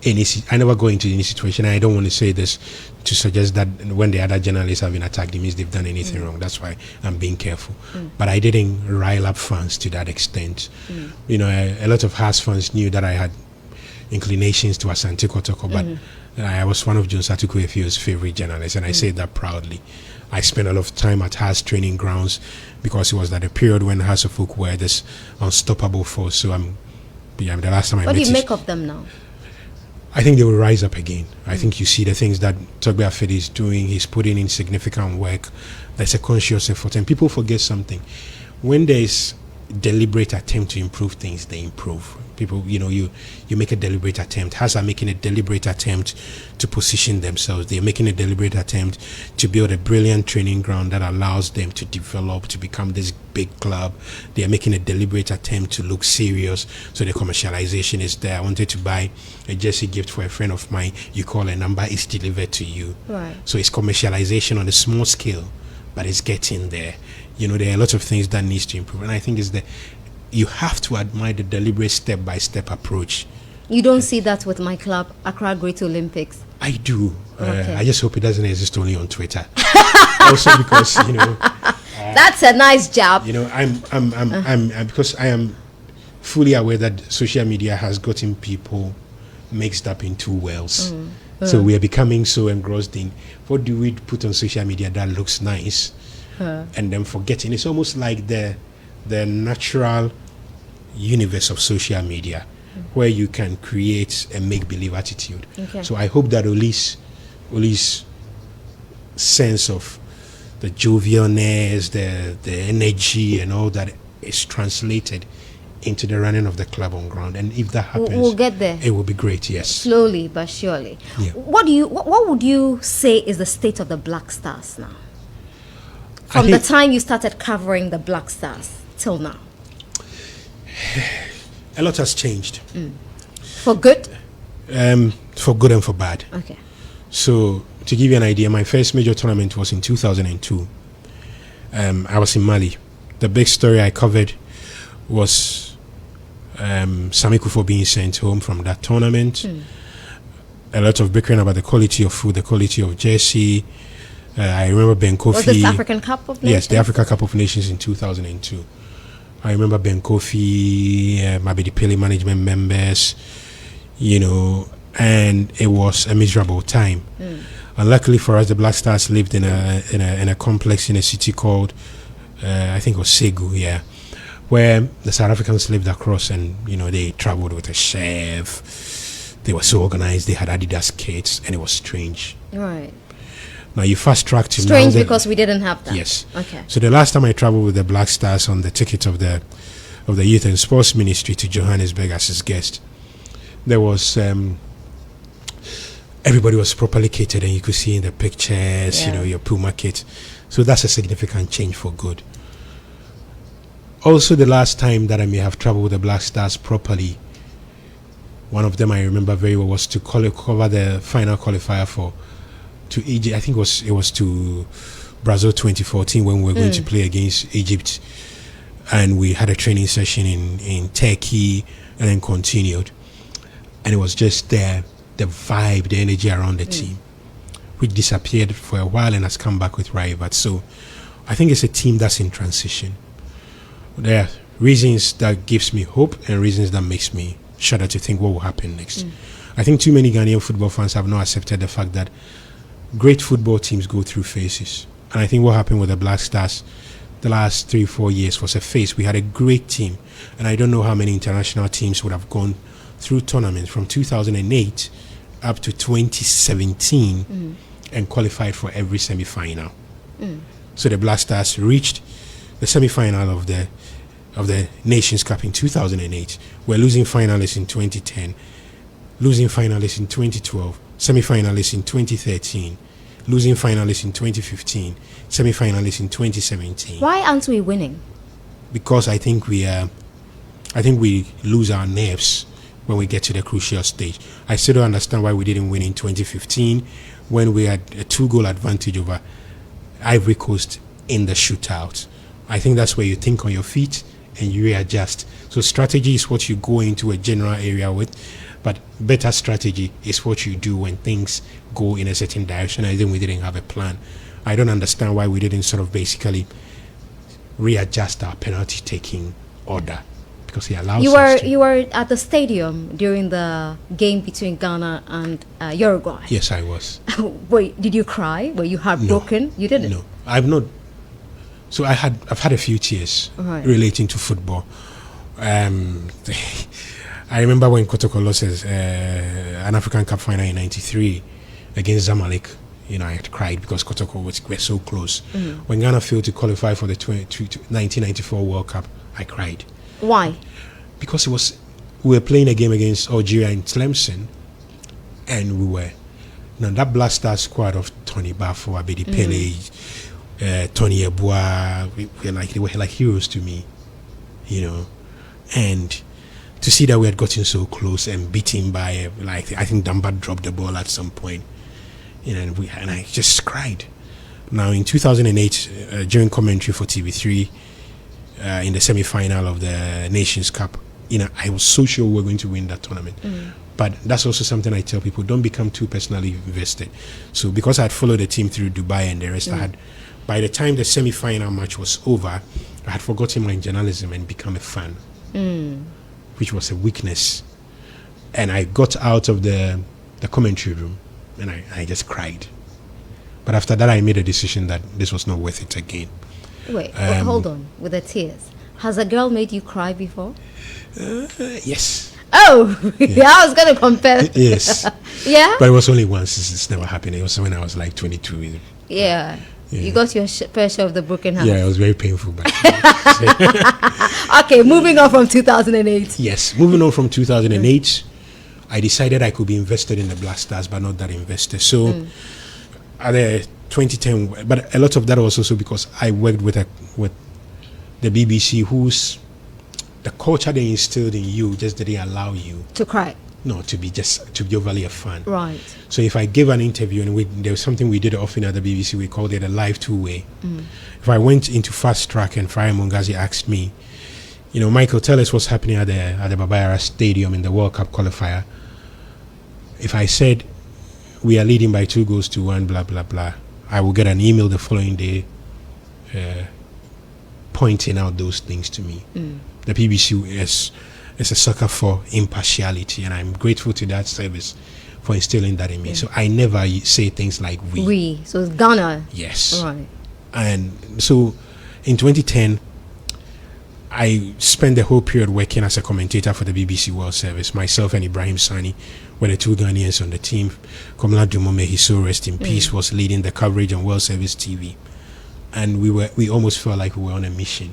Speaker 3: I never go into any situation. I don't want to say this to suggest that when the other journalists have been attacked, it means they've done anything wrong. That's why I'm being careful. But I didn't rile up fans to that extent. You know, a lot of Hearts fans knew that I had inclinations to Asante Kotoko, but I was one of John Satuku Efio's favorite journalists, and I say that proudly. I spent a lot of time at Hearts training grounds because it was at a period when Hearts of Oak were this unstoppable force. So the last time I met.
Speaker 1: What do you make of them now?
Speaker 3: I think they will rise up again. I think you see the things that Togbe Afede is doing. He's putting in significant work. There's a conscious effort. And people forget something. When there's deliberate attempt to improve things, they improve. People, you make a deliberate attempt. Hearts are making a deliberate attempt to position themselves. They're making a deliberate attempt to build a brilliant training ground that allows them to develop, to become this big club. They are making a deliberate attempt to look serious. So the commercialization is there. I wanted to buy a jersey gift for a friend of mine. You call a number, it's delivered to you.
Speaker 1: Right.
Speaker 3: So it's commercialization on a small scale, but it's getting there. There are a lot of things that needs to improve. And I think you have to admire the deliberate step-by-step approach.
Speaker 1: You don't see that with my club, Accra Great Olympics?
Speaker 3: I do.
Speaker 1: Okay.
Speaker 3: I just hope it doesn't exist only on Twitter. Also because,
Speaker 1: that's a nice job.
Speaker 3: I'm because I am fully aware that social media has gotten people mixed up in two worlds. So we are becoming so engrossed in what do we put on social media that looks nice, and then forgetting. It's almost like the natural universe of social media where you can create a make-believe attitude.
Speaker 1: Okay.
Speaker 3: So I hope that Oli's sense of the jovialness, the energy and all that is translated into the running of the club on ground. And if that happens,
Speaker 1: we'll get there.
Speaker 3: It will be great, yes.
Speaker 1: Slowly but surely.
Speaker 3: Yeah.
Speaker 1: What would you say is the state of the Black Stars now? From the time you started covering the Black Stars till now?
Speaker 3: A lot has changed.
Speaker 1: For good?
Speaker 3: For good and for bad.
Speaker 1: Okay.
Speaker 3: So, to give you an idea, my first major tournament was in 2002. I was in Mali. The big story I covered was Sami Kufo being sent home from that tournament. A lot of bickering about the quality of food, the quality of jersey. I remember Ben Kofi.
Speaker 1: Was this African Cup of Nations?
Speaker 3: Yes, the Africa Cup of Nations in 2002. I remember Ben Kofi, Mabedi Pele management members, and it was a miserable time. Unluckily for us, the Black Stars lived in a complex in a city called, I think it was Segu, where the South Africans lived across, and they traveled with a chef. They were so organized. They had Adidas kits, and it was strange.
Speaker 1: Right.
Speaker 3: Now you fast track to
Speaker 1: strange because we didn't have that.
Speaker 3: Yes.
Speaker 1: Okay.
Speaker 3: So the last time I traveled with the Black Stars on the ticket of the Youth and Sports Ministry to Johannesburg as his guest, there was everybody was properly catered, and you could see in the pictures, your Puma kit. So that's a significant change for good. Also, the last time that I may have traveled with the Black Stars properly, one of them I remember very well was to cover the final qualifier to Egypt. I think it was to Brazil 2014 when we were going to play against Egypt, and we had a training session in Turkey and then continued, and it was just the vibe, the energy around the team, which disappeared for a while and has come back with Rivat. So I think it's a team that's in transition. There are reasons that gives me hope and reasons that makes me shudder to think what will happen next. I think too many Ghanaian football fans have not accepted the fact that great football teams go through phases. And I think what happened with the Black Stars the last 3-4 years was a phase. We had a great team, and I don't know how many international teams would have gone through tournaments from 2008 up to 2017 and qualified for every semi-final. So the Black Stars reached the semi-final of the Nations Cup in 2008. We're losing finalists in 2010, losing finalists in 2012, semi-finalists in 2013, losing finalists in 2015, semi-finalists in 2017.
Speaker 1: Why aren't we winning?
Speaker 3: Because I think we lose our nerves when we get to the crucial stage. I still don't understand why we didn't win in 2015 when we had a 2-goal advantage over Ivory Coast in the shootout. I think that's where you think on your feet and you readjust. So strategy is what you go into a general area with, but better strategy is what you do when things go in a certain direction. I think we didn't have a plan. I don't understand why we didn't sort of basically readjust our penalty taking order, because he allows us to.
Speaker 1: You were at the stadium during the game between Ghana and Uruguay.
Speaker 3: Yes, I was.
Speaker 1: Wait, did you cry? Were you heartbroken?
Speaker 3: No,
Speaker 1: you didn't?
Speaker 3: No, I've not. So I've had a few tears relating to football. I remember when Kotoko lost an African Cup final in '93 against Zamalek. You know, I had cried because Kotoko were so close. When Ghana failed to qualify for the 1994 World Cup, I cried.
Speaker 1: Why?
Speaker 3: Because we were playing a game against Algeria in Tlemcen, and we were that Black Star squad of Tony Bafo, Abedi Pele, Tony Eboa, they were like heroes to me, you know, and to see that we had gotten so close and beaten by I think Damba dropped the ball at some point, you know, and I just cried. Now in 2008, during commentary for TV3, in the semi-final of the Nations Cup, you know, I was so sure we were going to win that tournament. But that's also something I tell people: don't become too personally invested. So because I had followed the team through Dubai and the rest, by the time the semi-final match was over, I had forgotten my journalism and become a fan, which was a weakness. And I got out of the commentary room and I just cried. But after that, I made a decision that this was not worth it again.
Speaker 1: Wait, hold on. With the tears, has a girl made you cry before?
Speaker 3: Yes.
Speaker 1: Oh, yeah. I was going to compare.
Speaker 3: Yes.
Speaker 1: Yeah?
Speaker 3: But it was only once. It's never happened. It was when I was like 22.
Speaker 1: Yeah. You got your fair share of the broken heart.
Speaker 3: Yeah, it was very painful. But
Speaker 1: okay, moving on from 2008.
Speaker 3: Yes, moving on from 2008, I decided I could be invested in the Black Stars, but not that invested. So at the 2010, but a lot of that was also because I worked with the BBC, whose the culture they instilled in you just didn't allow you
Speaker 1: to cry.
Speaker 3: No, to be overly a fan.
Speaker 1: Right.
Speaker 3: So if I gave an interview and there was something we did often at the BBC, we called it a live two-way. If I went into Fast Track and Farai Mungazi asked me, you know, Michael, tell us what's happening at the Babayara Stadium in the World Cup qualifier. If I said we are leading by 2-1, blah blah blah, I will get an email the following day pointing out those things to me. The BBC is a sucker for impartiality, and I'm grateful to that service for instilling that in me. So I never say things like we.
Speaker 1: We. So it's Ghana.
Speaker 3: Yes.
Speaker 1: Right.
Speaker 3: And so in 2010, I spent the whole period working as a commentator for the BBC World Service. Myself and Ibrahim Sani were the two Ghanaians on the team. Komla Dumome, his soul rest in peace, was leading the coverage on World Service TV. And we almost felt like we were on a mission.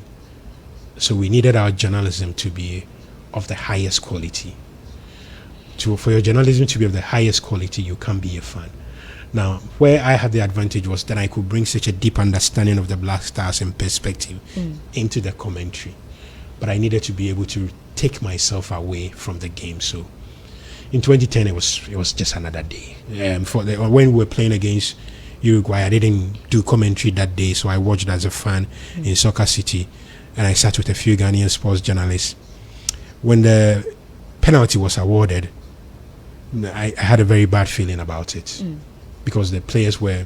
Speaker 3: So we needed our journalism to be of the highest quality. For your journalism to be of the highest quality, you can't be a fan. Now, where I had the advantage was that I could bring such a deep understanding of the Black Stars and perspective into the commentary. But I needed to be able to take myself away from the game. So in 2010, it was just another day. When we were playing against Uruguay, I didn't do commentary that day, so I watched as a fan in Soccer City, and I sat with a few Ghanaian sports journalists. When the penalty was awarded, I had a very bad feeling about it because the players were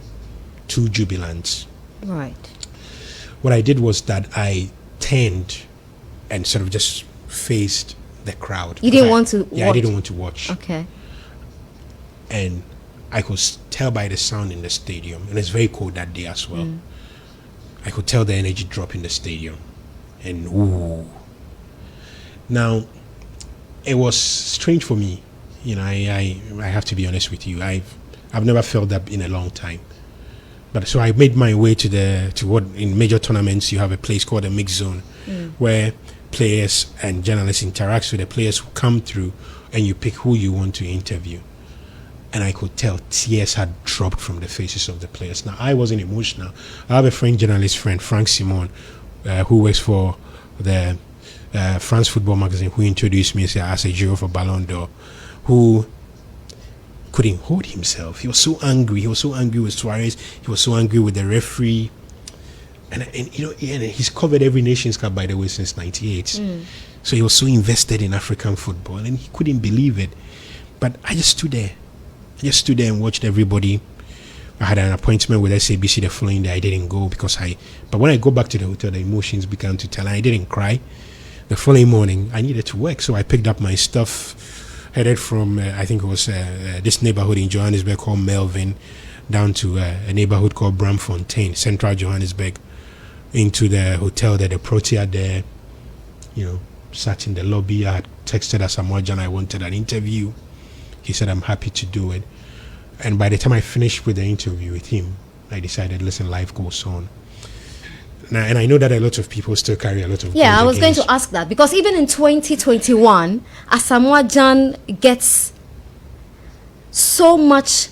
Speaker 3: too jubilant.
Speaker 1: Right.
Speaker 3: What I did was that I turned and sort of just faced the crowd.
Speaker 1: You didn't want to watch?
Speaker 3: Yeah, I didn't want to watch.
Speaker 1: Okay.
Speaker 3: And I could tell by the sound in the stadium, and it's very cold that day as well. I could tell the energy drop in the stadium. And ooh. Now, it was strange for me. You know, I have to be honest with you. I've never felt that in a long time. But so I made my way to what in major tournaments you have a place called a mix zone, where players and journalists interact with the players who come through, and you pick who you want to interview. And I could tell tears had dropped from the faces of the players. Now, I wasn't emotional. I have a journalist friend, Frank Simon, who works for the France Football Magazine, who introduced me as a juror for Ballon d'Or, who couldn't hold himself. He was so angry. He was so angry with Suarez. He was so angry with the referee. And he's covered every Nations Cup, by the way, since '98. So he was so invested in African football, and he couldn't believe it. But I just stood there. And watched everybody. I had an appointment with SABC the following day. I didn't go but when I go back to the hotel, the emotions began to tell. And I didn't cry. The following morning, I needed to work, so I picked up my stuff, headed from I think it was this neighborhood in Johannesburg called Melvin, down to a neighborhood called Bramfontein, central Johannesburg, into the hotel there, the Protea there. Sat in the lobby. I had texted Asamoah Gyan I wanted an interview. He said, I'm happy to do it. And by the time I finished with the interview with him, I decided, listen, life goes on. Now, and I know that a lot of people still carry a lot of...
Speaker 1: Yeah, I was going to ask that. Because even in 2021, Asamoah Gyan gets so much...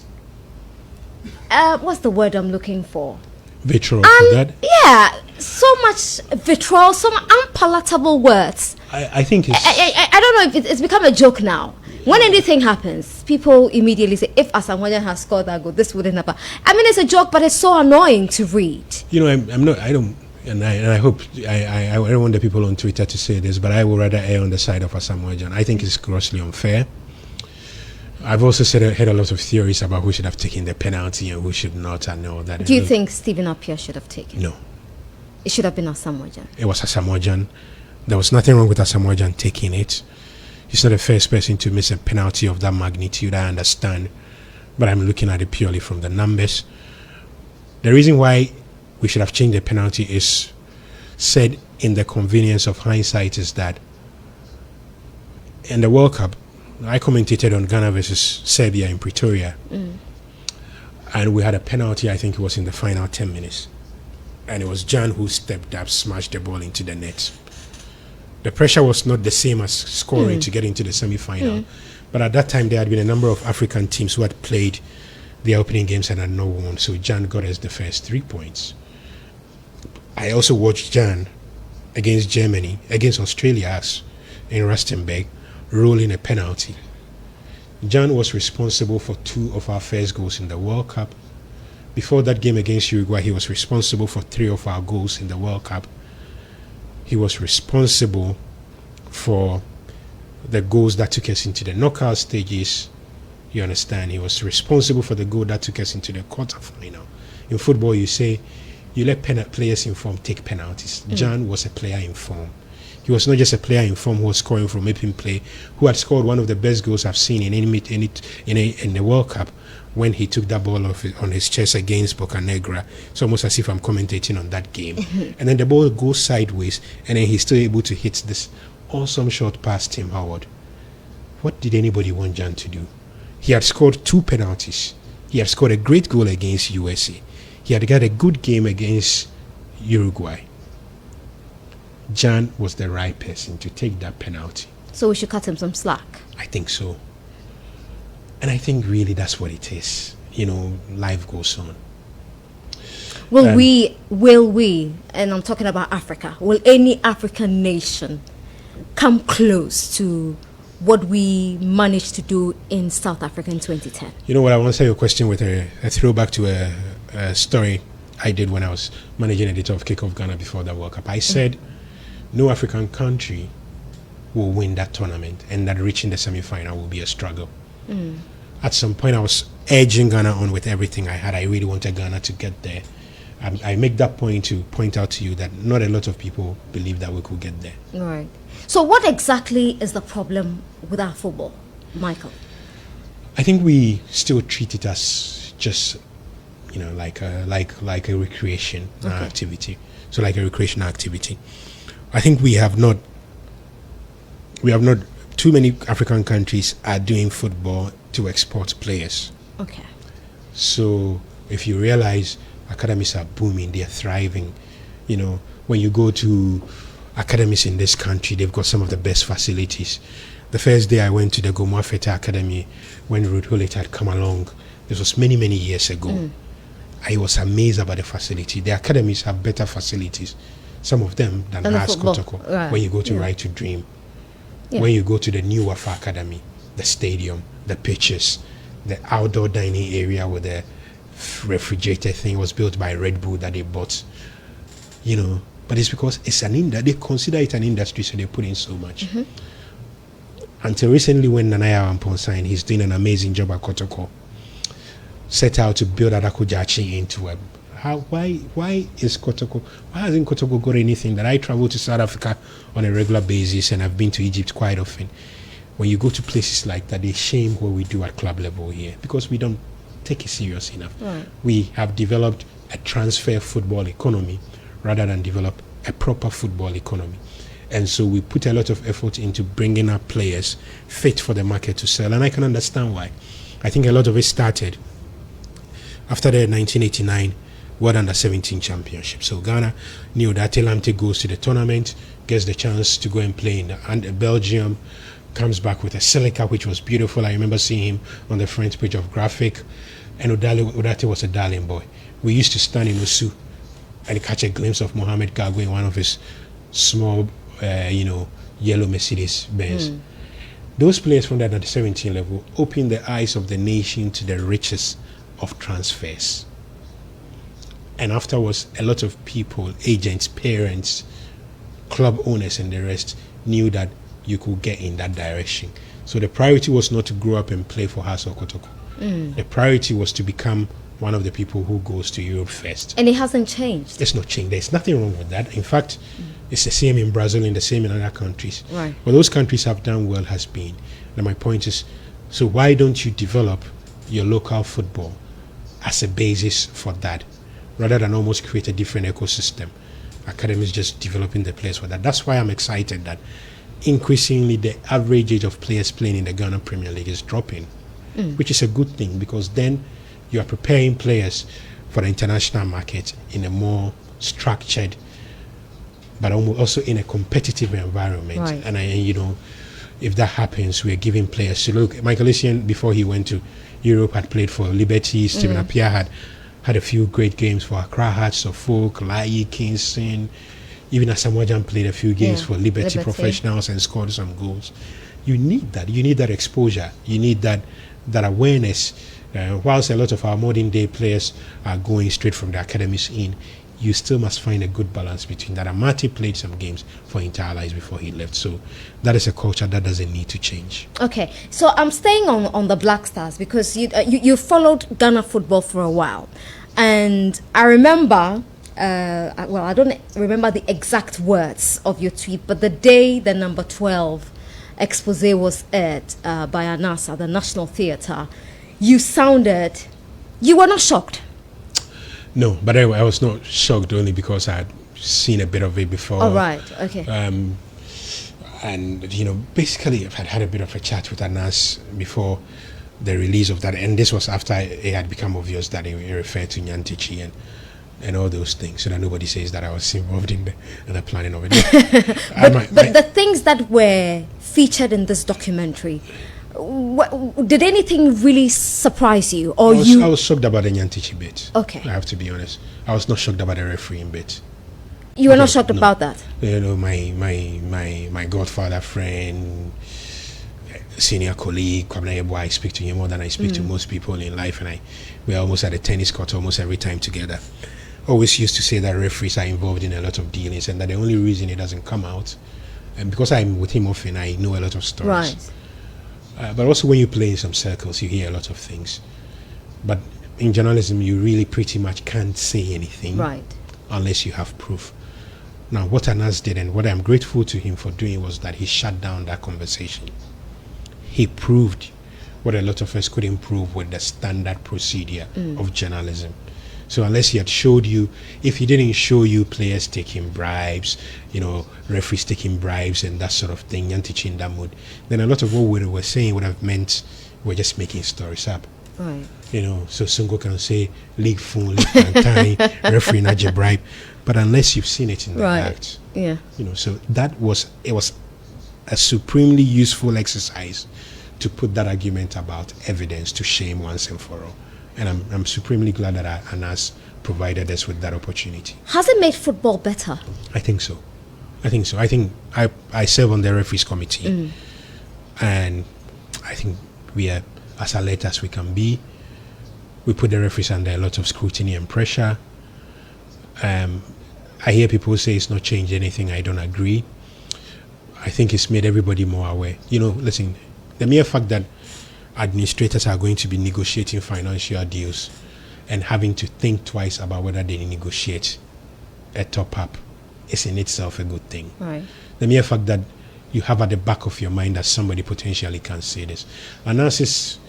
Speaker 1: what's the word I'm looking for?
Speaker 3: Vitriol for that?
Speaker 1: Yeah, so much vitriol, so much unpalatable words.
Speaker 3: I think it's...
Speaker 1: I don't know if it's become a joke now. When anything happens, people immediately say, if Asamoah Gyan has scored that goal, this wouldn't happen. I mean, it's a joke, but it's so annoying to read.
Speaker 3: I hope, I don't want the people on Twitter to say this, but I would rather err on the side of Asamoah Gyan. I think it's grossly unfair. I've also heard a lot of theories about who should have taken the penalty and who should not, and all that.
Speaker 1: Do you think Stephen Appiah should have taken?
Speaker 3: No.
Speaker 1: It should have been Asamoah Gyan.
Speaker 3: It was Asamoah Gyan. There was nothing wrong with Asamoah Gyan taking it. He's not the first person to miss a penalty of that magnitude, I understand. But I'm looking at it purely from the numbers. The reason why we should have changed the penalty is said in the convenience of hindsight is that in the World Cup, I commentated on Ghana versus Serbia in Pretoria. And we had a penalty, I think it was in the final 10 minutes. And it was Gyan who stepped up, smashed the ball into the net. The pressure was not the same as scoring to get into the semi-final. But at that time, there had been a number of African teams who had played their opening games and had not won. So Gyan got us the first 3 points. I also watched Gyan against Australia in Rustenburg, rolling a penalty. Gyan was responsible for 2 of our first goals in the World Cup. Before that game against Uruguay, he was responsible for 3 of our goals in the World Cup. He was responsible for the goals that took us into the knockout stages. You understand? He was responsible for the goal that took us into the quarterfinal. In football, you say you let players in form take penalties. Gyan was a player in form. He was not just a player in form who was scoring from open play, who had scored one of the best goals I've seen in the World Cup when he took that ball on his chest against Bocanegra. It's almost as if I'm commentating on that game. And then the ball goes sideways, and then he's still able to hit this awesome shot past Tim Howard. What did anybody want Gyan to do? He had scored 2 penalties. He had scored a great goal against USA. He had got a good game against Uruguay. Gyan was the right person to take that penalty.
Speaker 1: So we should cut him some slack.
Speaker 3: I think so. And I think really that's what it is. Life goes on.
Speaker 1: Will we, and I'm talking about Africa, will any African nation come close to what we managed to do in South Africa in 2010?
Speaker 3: You know what, I want to say your question with a throwback to a story I did when I was managing editor of Kickoff Ghana before the World Cup. I said no African country will win that tournament, and that reaching the semi-final will be a struggle. At some point, I was urging Ghana on with everything I had. I really wanted Ghana to get there. I make that point to point out to you that not a lot of people believe that we could get there.
Speaker 1: Right. So what exactly is the problem with our football, Michael?
Speaker 3: I think we still treat it as just, like a recreation activity. So like a recreational activity. I think we have not too many African countries are doing football to export players.
Speaker 1: Okay.
Speaker 3: So if you realize Academies are booming, they're thriving. You know, when you go to academies in this country, they've got some of the best facilities. The first day I went to the Gomwa Feta Academy when Ruth Hullet had come along, this was many, many years ago. I was amazed about the facility. The academies have better facilities, some of them, than Has Kotoko.
Speaker 1: Right.
Speaker 3: When you go to Right to Dream, when you go to the new Wafa Academy, the stadium, the pitches, the outdoor dining area with the refrigerator thing was built by Red Bull that they bought. You know, but it's because it's an they consider it an industry, so they put in so much. Until recently, when Nana Aba Anamoah signed, he's doing an amazing job at Kotoko. Set out to build Adako Jachi into a. Why is Kotoko? Why hasn't Kotoko got anything? That I travel to South Africa on a regular basis, and I've been to Egypt quite often. When you go to places like that, they shame what we do at club level here because we don't take it serious enough. We have developed a transfer football economy rather than develop a proper football economy. And so we put a lot of effort into bringing up players fit for the market to sell. And I can understand why. I think a lot of it started after the 1989 World Under-17 Championship. So Ghana knew that Elamte goes to the tournament, gets the chance to go and play in Belgium, comes back with a silica, which was beautiful. I remember seeing him on the front page of Graphic. And Udate was a darling boy. We used to stand in Usu and catch a glimpse of Mohamed Kagwe in one of his small, yellow Mercedes Benz. Those players from that under 17 level opened the eyes of the nation to the riches of transfers. And afterwards, a lot of people, agents, parents, club owners, and the rest knew that you could get in that direction. So the priority was not to grow up and play for Has or Kotoko. The priority was to become one of the people who goes to Europe first.
Speaker 1: And it hasn't changed.
Speaker 3: It's not changed. There's nothing wrong with that. In fact, it's the same in Brazil and the same in other countries.
Speaker 1: Right.
Speaker 3: What those countries have done well has been. And my point is, so why don't you develop your local football as a basis for that, rather than almost create a different ecosystem? Academies just developing the players for that. That's why I'm excited that increasingly the average age of players playing in the Ghana Premier League is dropping, which is a good thing, because then you are preparing players for the international market in a more structured, but also in a competitive environment.
Speaker 1: Right.
Speaker 3: And if that happens, we're giving players to look. Michael Oti, before he went to Europe, had played for Liberty. Stephen Appiah had a few great games for Accra Hearts of Folk, Lai Kingston. Even Asamoah played a few games for Liberty Professionals and scored some goals. You need that. You need that exposure. You need that awareness. Whilst a lot of our modern day players are going straight from the academies in, you still must find a good balance between that. Amati played some games for Inter Allies before he left. So that is a culture that doesn't need to change.
Speaker 1: Okay, so I'm staying on the Black Stars because you followed Ghana football for a while. And I remember, I don't remember the exact words of your tweet, but the day the number 12 expose was aired by ANASA, the National Theatre, you were not shocked.
Speaker 3: No, but I was not shocked only because I had seen a bit of it before.
Speaker 1: Oh, right, okay.
Speaker 3: And, basically I've had a bit of a chat with Anas before the release of that. And this was after it had become obvious that it referred to Nyantichi and all those things, so that nobody says that I was involved in the planning of it. But
Speaker 1: the things that were featured in this documentary, did anything really surprise you? Or I
Speaker 3: was shocked about the Nyantichi bit.
Speaker 1: Okay.
Speaker 3: I have to be honest. I was not shocked about the refereeing bit.
Speaker 1: You were not shocked about that?
Speaker 3: My godfather friend, senior colleague, I speak to him more than I speak to most people in life, and we're almost at a tennis court almost every time together. Always used to say that referees are involved in a lot of dealings, and that the only reason it doesn't come out, and because I'm with him often, I know a lot of stories.
Speaker 1: Right.
Speaker 3: But also when you play in some circles, you hear a lot of things. But in journalism, you really pretty much can't say anything,
Speaker 1: right,
Speaker 3: unless you have proof. Now, what Anas did, and what I'm grateful to him for doing, was that he shut down that conversation. He proved what a lot of us couldn't prove with the standard procedure of journalism. So unless he had showed you, if he didn't show you players taking bribes, referees taking bribes and that sort of thing, Nyantichi in that mood, then a lot of what we were saying would have meant we're just making stories up.
Speaker 1: Right.
Speaker 3: You know, so Sungo can say league phone, league time, referee not your bribe, but unless you've seen it in the act,
Speaker 1: Yeah.
Speaker 3: you know, so it was a supremely useful exercise to put that argument about evidence to shame once and for all. And I'm supremely glad that Anas provided us with that opportunity.
Speaker 1: Has it made football better?
Speaker 3: I think so. I think I serve on the referees committee, and I think we are as alert as we can be. We put the referees under a lot of scrutiny and pressure. I hear people say it's not changed anything. I don't agree. I think it's made everybody more aware. You know, listen, the mere fact that administrators are going to be negotiating financial deals and having to think twice about whether they negotiate a top-up is in itself a good thing.
Speaker 1: Right.
Speaker 3: The mere fact that you have at the back of your mind that somebody potentially can say this. Anas's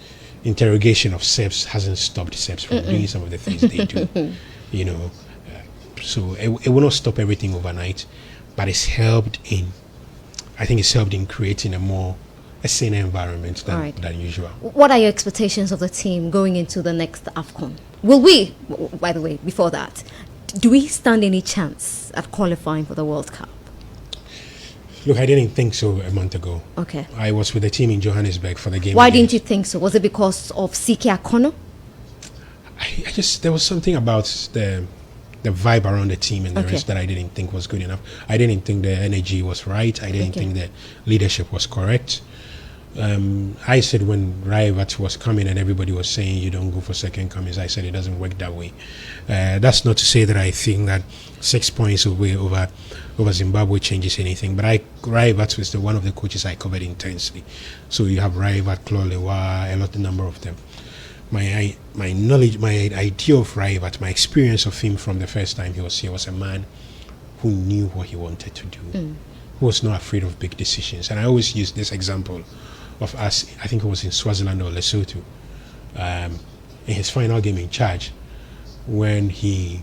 Speaker 3: interrogation of SEPs hasn't stopped SEPs from doing some of the things they do. You know, so it will not stop everything overnight, but it's helped in creating a saner environment than usual.
Speaker 1: What are your expectations of the team going into the next AFCON? Will we, by the way, before that, do we stand any chance at qualifying for the World Cup?
Speaker 3: Look, I didn't think so a month ago.
Speaker 1: Okay.
Speaker 3: I was with the team in Johannesburg for the game.
Speaker 1: Why didn't you think so? Was it because of CK Akono?
Speaker 3: There was something about the vibe around the team and the rest that I didn't think was good enough. I didn't think the energy was right. I didn't think the leadership was correct. I said when Raivat was coming and everybody was saying you don't go for second comings, I said it doesn't work that way. That's not to say that I think that 6 points away over Zimbabwe changes anything, but Raivat was one of the coaches I covered intensely. So you have Raivat, Klolewa, a number of them. My knowledge, my idea of Raivat, my experience of him from the first time he was here was a man who knew what he wanted to do, who was not afraid of big decisions. And I always use this example of us, I think it was in Swaziland or Lesotho, in his final game in charge, when he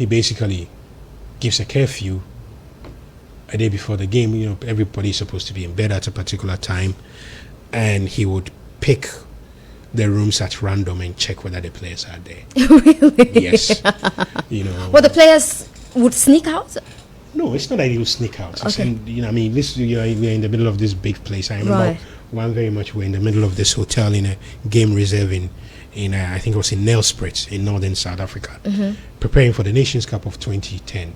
Speaker 3: basically gives a curfew a day before the game. You know, everybody's supposed to be in bed at a particular time, and he would pick the rooms at random and check whether the players are there.
Speaker 1: Really?
Speaker 3: Yes. You know.
Speaker 1: Well, the players would sneak out?
Speaker 3: No, it's not that he would sneak out.
Speaker 1: Okay.
Speaker 3: And, you know, I mean, we're in the middle of this big place. I remember one very much. We're in the middle of this hotel in a game reserve in I think it was in Nelspruit in northern South Africa, preparing for the Nations Cup of 2010.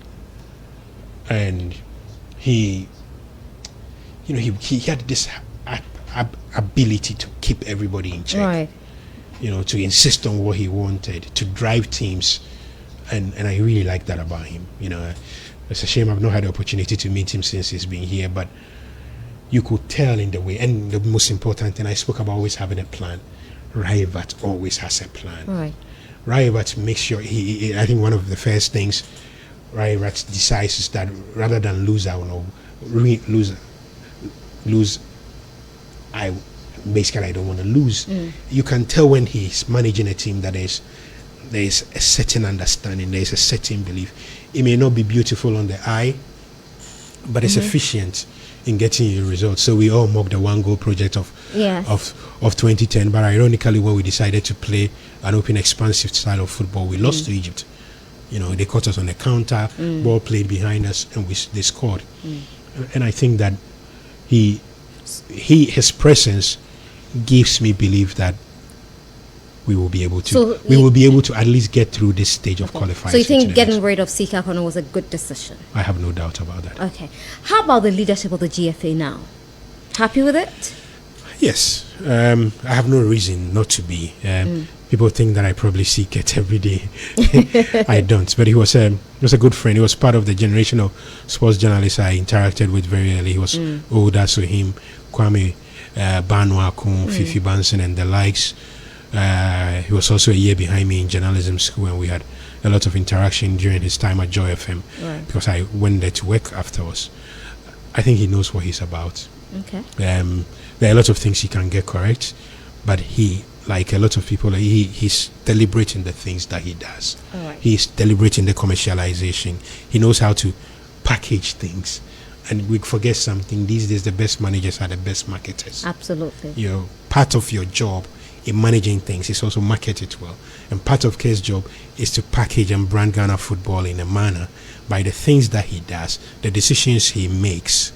Speaker 3: And he had this ability to keep everybody in check.
Speaker 1: Right.
Speaker 3: You know, to insist on what he wanted, to drive teams, and I really like that about him. You know, it's a shame I've not had the opportunity to meet him since he's been here, but you could tell in the way. And the most important thing, I spoke about always having a plan. Raivat always has a plan.
Speaker 1: Right.
Speaker 3: Raivat makes sure I think one of the first things Raivat decides is that rather than lose, I don't want to lose. You can tell when he's managing a team that there's a certain understanding, there's a certain belief. It may not be beautiful on the eye, but it's efficient in getting you results. So we all mocked the one goal project of 2010, but ironically when we decided to play an open expansive style of football, we lost to Egypt. You know, they caught us on the counter, ball played behind us, and they scored. And I think that his presence gives me belief that we will be able to at least get through this stage of qualifying.
Speaker 1: So you think getting rid of CK Akono was a good decision?
Speaker 3: I have no doubt about that.
Speaker 1: Okay. How about the leadership of the GFA now? Happy with it?
Speaker 3: Yes. I have no reason not to be. People think that I probably seek it every day. I don't. But he was a good friend. He was part of the generation of sports journalists I interacted with very early. He was older, so him, Kwame Banwakun, Fifi Banson, and the likes. He was also a year behind me in journalism school, and we had a lot of interaction during his time at Joy FM because I went there to work afterwards. I think he knows what he's about.
Speaker 1: Okay.
Speaker 3: There are a lot of things he can get correct, but he, like a lot of people, he's deliberate in the things that he does. He's deliberate in the commercialization. He knows how to package things And we forget something. These days, the best managers are the best marketers.
Speaker 1: Absolutely.
Speaker 3: You know, part of your job in managing things is also market it well. And part of K's job is to package and brand Ghana football in a manner by the things that he does, the decisions he makes,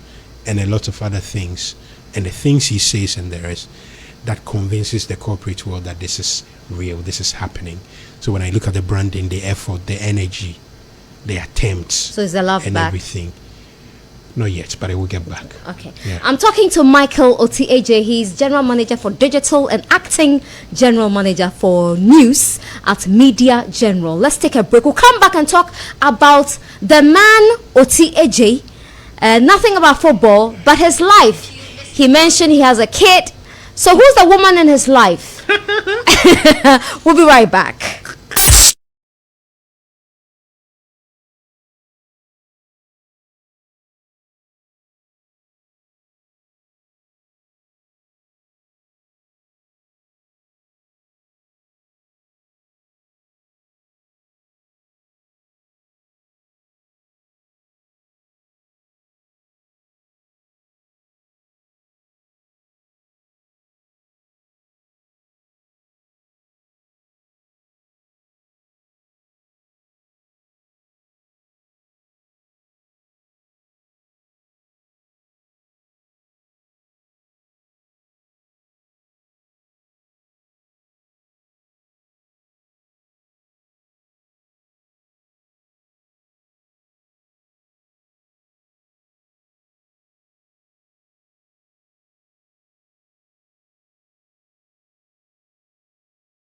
Speaker 3: and a lot of other things, and the things he says and the rest, that convinces the corporate world that this is real, this is happening. So when I look at the branding, the effort, the energy, the attempts,
Speaker 1: So is the love
Speaker 3: and
Speaker 1: back?
Speaker 3: everything. Not yet, but I will get back.
Speaker 1: Okay.
Speaker 3: Yeah.
Speaker 1: I'm talking to Michael Oti Adjei. He's General Manager for Digital and Acting General Manager for News at Media General. Let's take a break. We'll come back and talk about the man Oti Adjei. Nothing about football, but his life. He mentioned he has a kid. So who's the woman in his life? We'll be right back.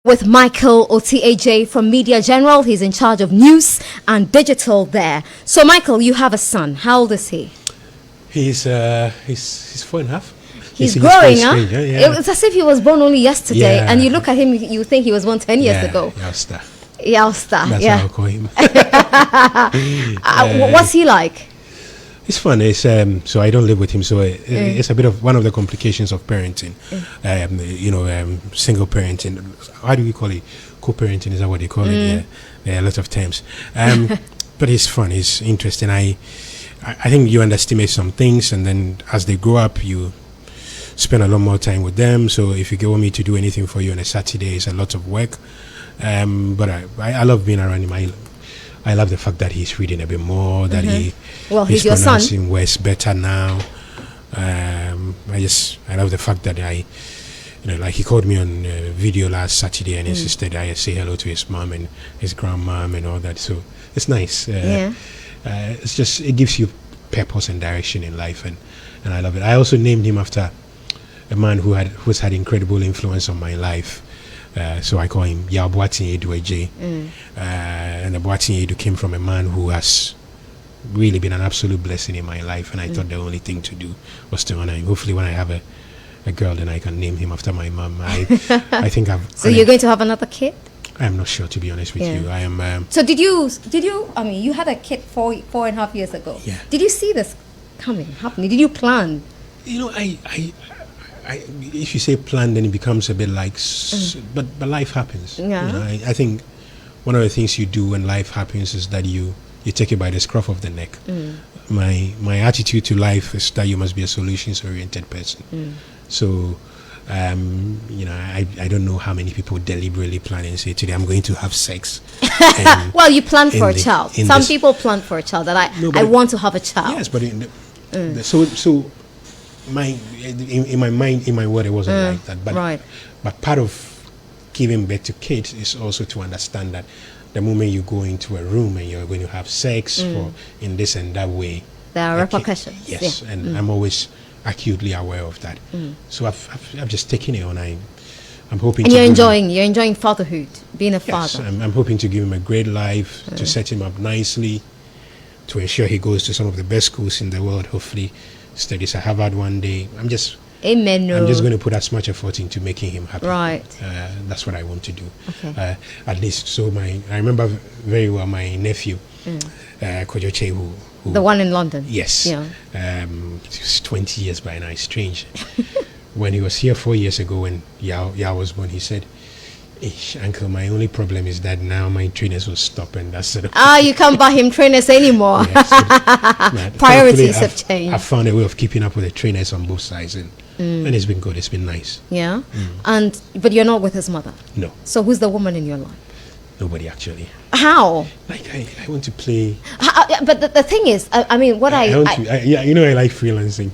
Speaker 1: With Michael Oti Adjei from Media General. He's in charge of news and digital there. So, Michael, you have a son. How old is he?
Speaker 3: He's 4.5.
Speaker 1: He's
Speaker 3: He's
Speaker 1: growing,
Speaker 3: quite
Speaker 1: huh?
Speaker 3: strange, yeah.
Speaker 1: It's as if he was born only yesterday,
Speaker 3: Yeah.
Speaker 1: and you look at him, you think he was born 10 years ago.
Speaker 3: Youngster.
Speaker 1: Youngster,
Speaker 3: That's
Speaker 1: yeah.
Speaker 3: how I call him.
Speaker 1: What's he like?
Speaker 3: It's fun. It's so I don't live with him, so it's a bit of one of the complications of parenting. Single parenting. How do we call it? Co-parenting, is that what they call it? Yeah, there are a lot of terms. But it's fun. It's interesting. I think you underestimate some things, and then as they grow up, you spend a lot more time with them. So if you want me to do anything for you on a Saturday, it's a lot of work. But I love being around him. I love the fact that he's reading a bit more, that he's
Speaker 1: your son.
Speaker 3: pronouncing words better now. I love the fact that like he called me on video last Saturday and insisted I say hello to his mom and his grandmom and all that. So it's nice. It's just, it gives you purpose and direction in life, and I love it. I also named him after a man who's had incredible influence on my life. So I call him Aba Anamoah. And Aba Anamoah came from a man who has really been an absolute blessing in my life, and I thought the only thing to do was to honor him. Hopefully when I have a girl, then I can name him after my mom. I think I've...
Speaker 1: So you're going to have another kid?
Speaker 3: I'm not sure, to be honest with you. I am...
Speaker 1: So did you, I mean, you had a kid 4.5 years ago.
Speaker 3: Yeah.
Speaker 1: Did you see this happening? Did you plan?
Speaker 3: You know, if you say plan, then it becomes a bit like, but life happens.
Speaker 1: Yeah.
Speaker 3: You know, I think one of the things you do when life happens is that you take it by the scruff of the neck. My attitude to life is that you must be a solutions-oriented person. So, I don't know how many people deliberately plan and say, today I'm going to have sex.
Speaker 1: Well, you plan for a child. Some people plan for a child, that I want to have a child.
Speaker 3: Yes, but so in my mind, in my word, it wasn't like that. But but part of giving birth to kids is also to understand that the moment you go into a room and you're going to have sex for in this and that way,
Speaker 1: there are repercussions.
Speaker 3: Yes, and I'm always acutely aware of that. So I've just taken it on. I'm hoping.
Speaker 1: And you're enjoying fatherhood, being a father.
Speaker 3: Yes, I'm hoping to give him a great life, to set him up nicely, to ensure he goes to some of the best schools in the world. Hopefully, studies at Harvard one day. I'm just going to put as much effort into making him happy.
Speaker 1: Right.
Speaker 3: That's what I want to do.
Speaker 1: Okay.
Speaker 3: At least, so I remember very well my nephew, Kojoche, who
Speaker 1: the one in London.
Speaker 3: Yes.
Speaker 1: Yeah.
Speaker 3: He's 20 years by now. It's strange. When he was here 4 years ago, when Yao was born, he said, Ish, uncle, my only problem is that now my trainers will stop, and that's sort of
Speaker 1: You can't buy him trainers anymore. Priorities have changed.
Speaker 3: I've found a way of keeping up with the trainers on both sides, and it's been good. It's been nice.
Speaker 1: Yeah. But you're not with his mother.
Speaker 3: No.
Speaker 1: So who's the woman in your life?
Speaker 3: Nobody, actually.
Speaker 1: How?
Speaker 3: Like I want to play.
Speaker 1: But the thing is, I mean, what I
Speaker 3: want to. I like freelancing.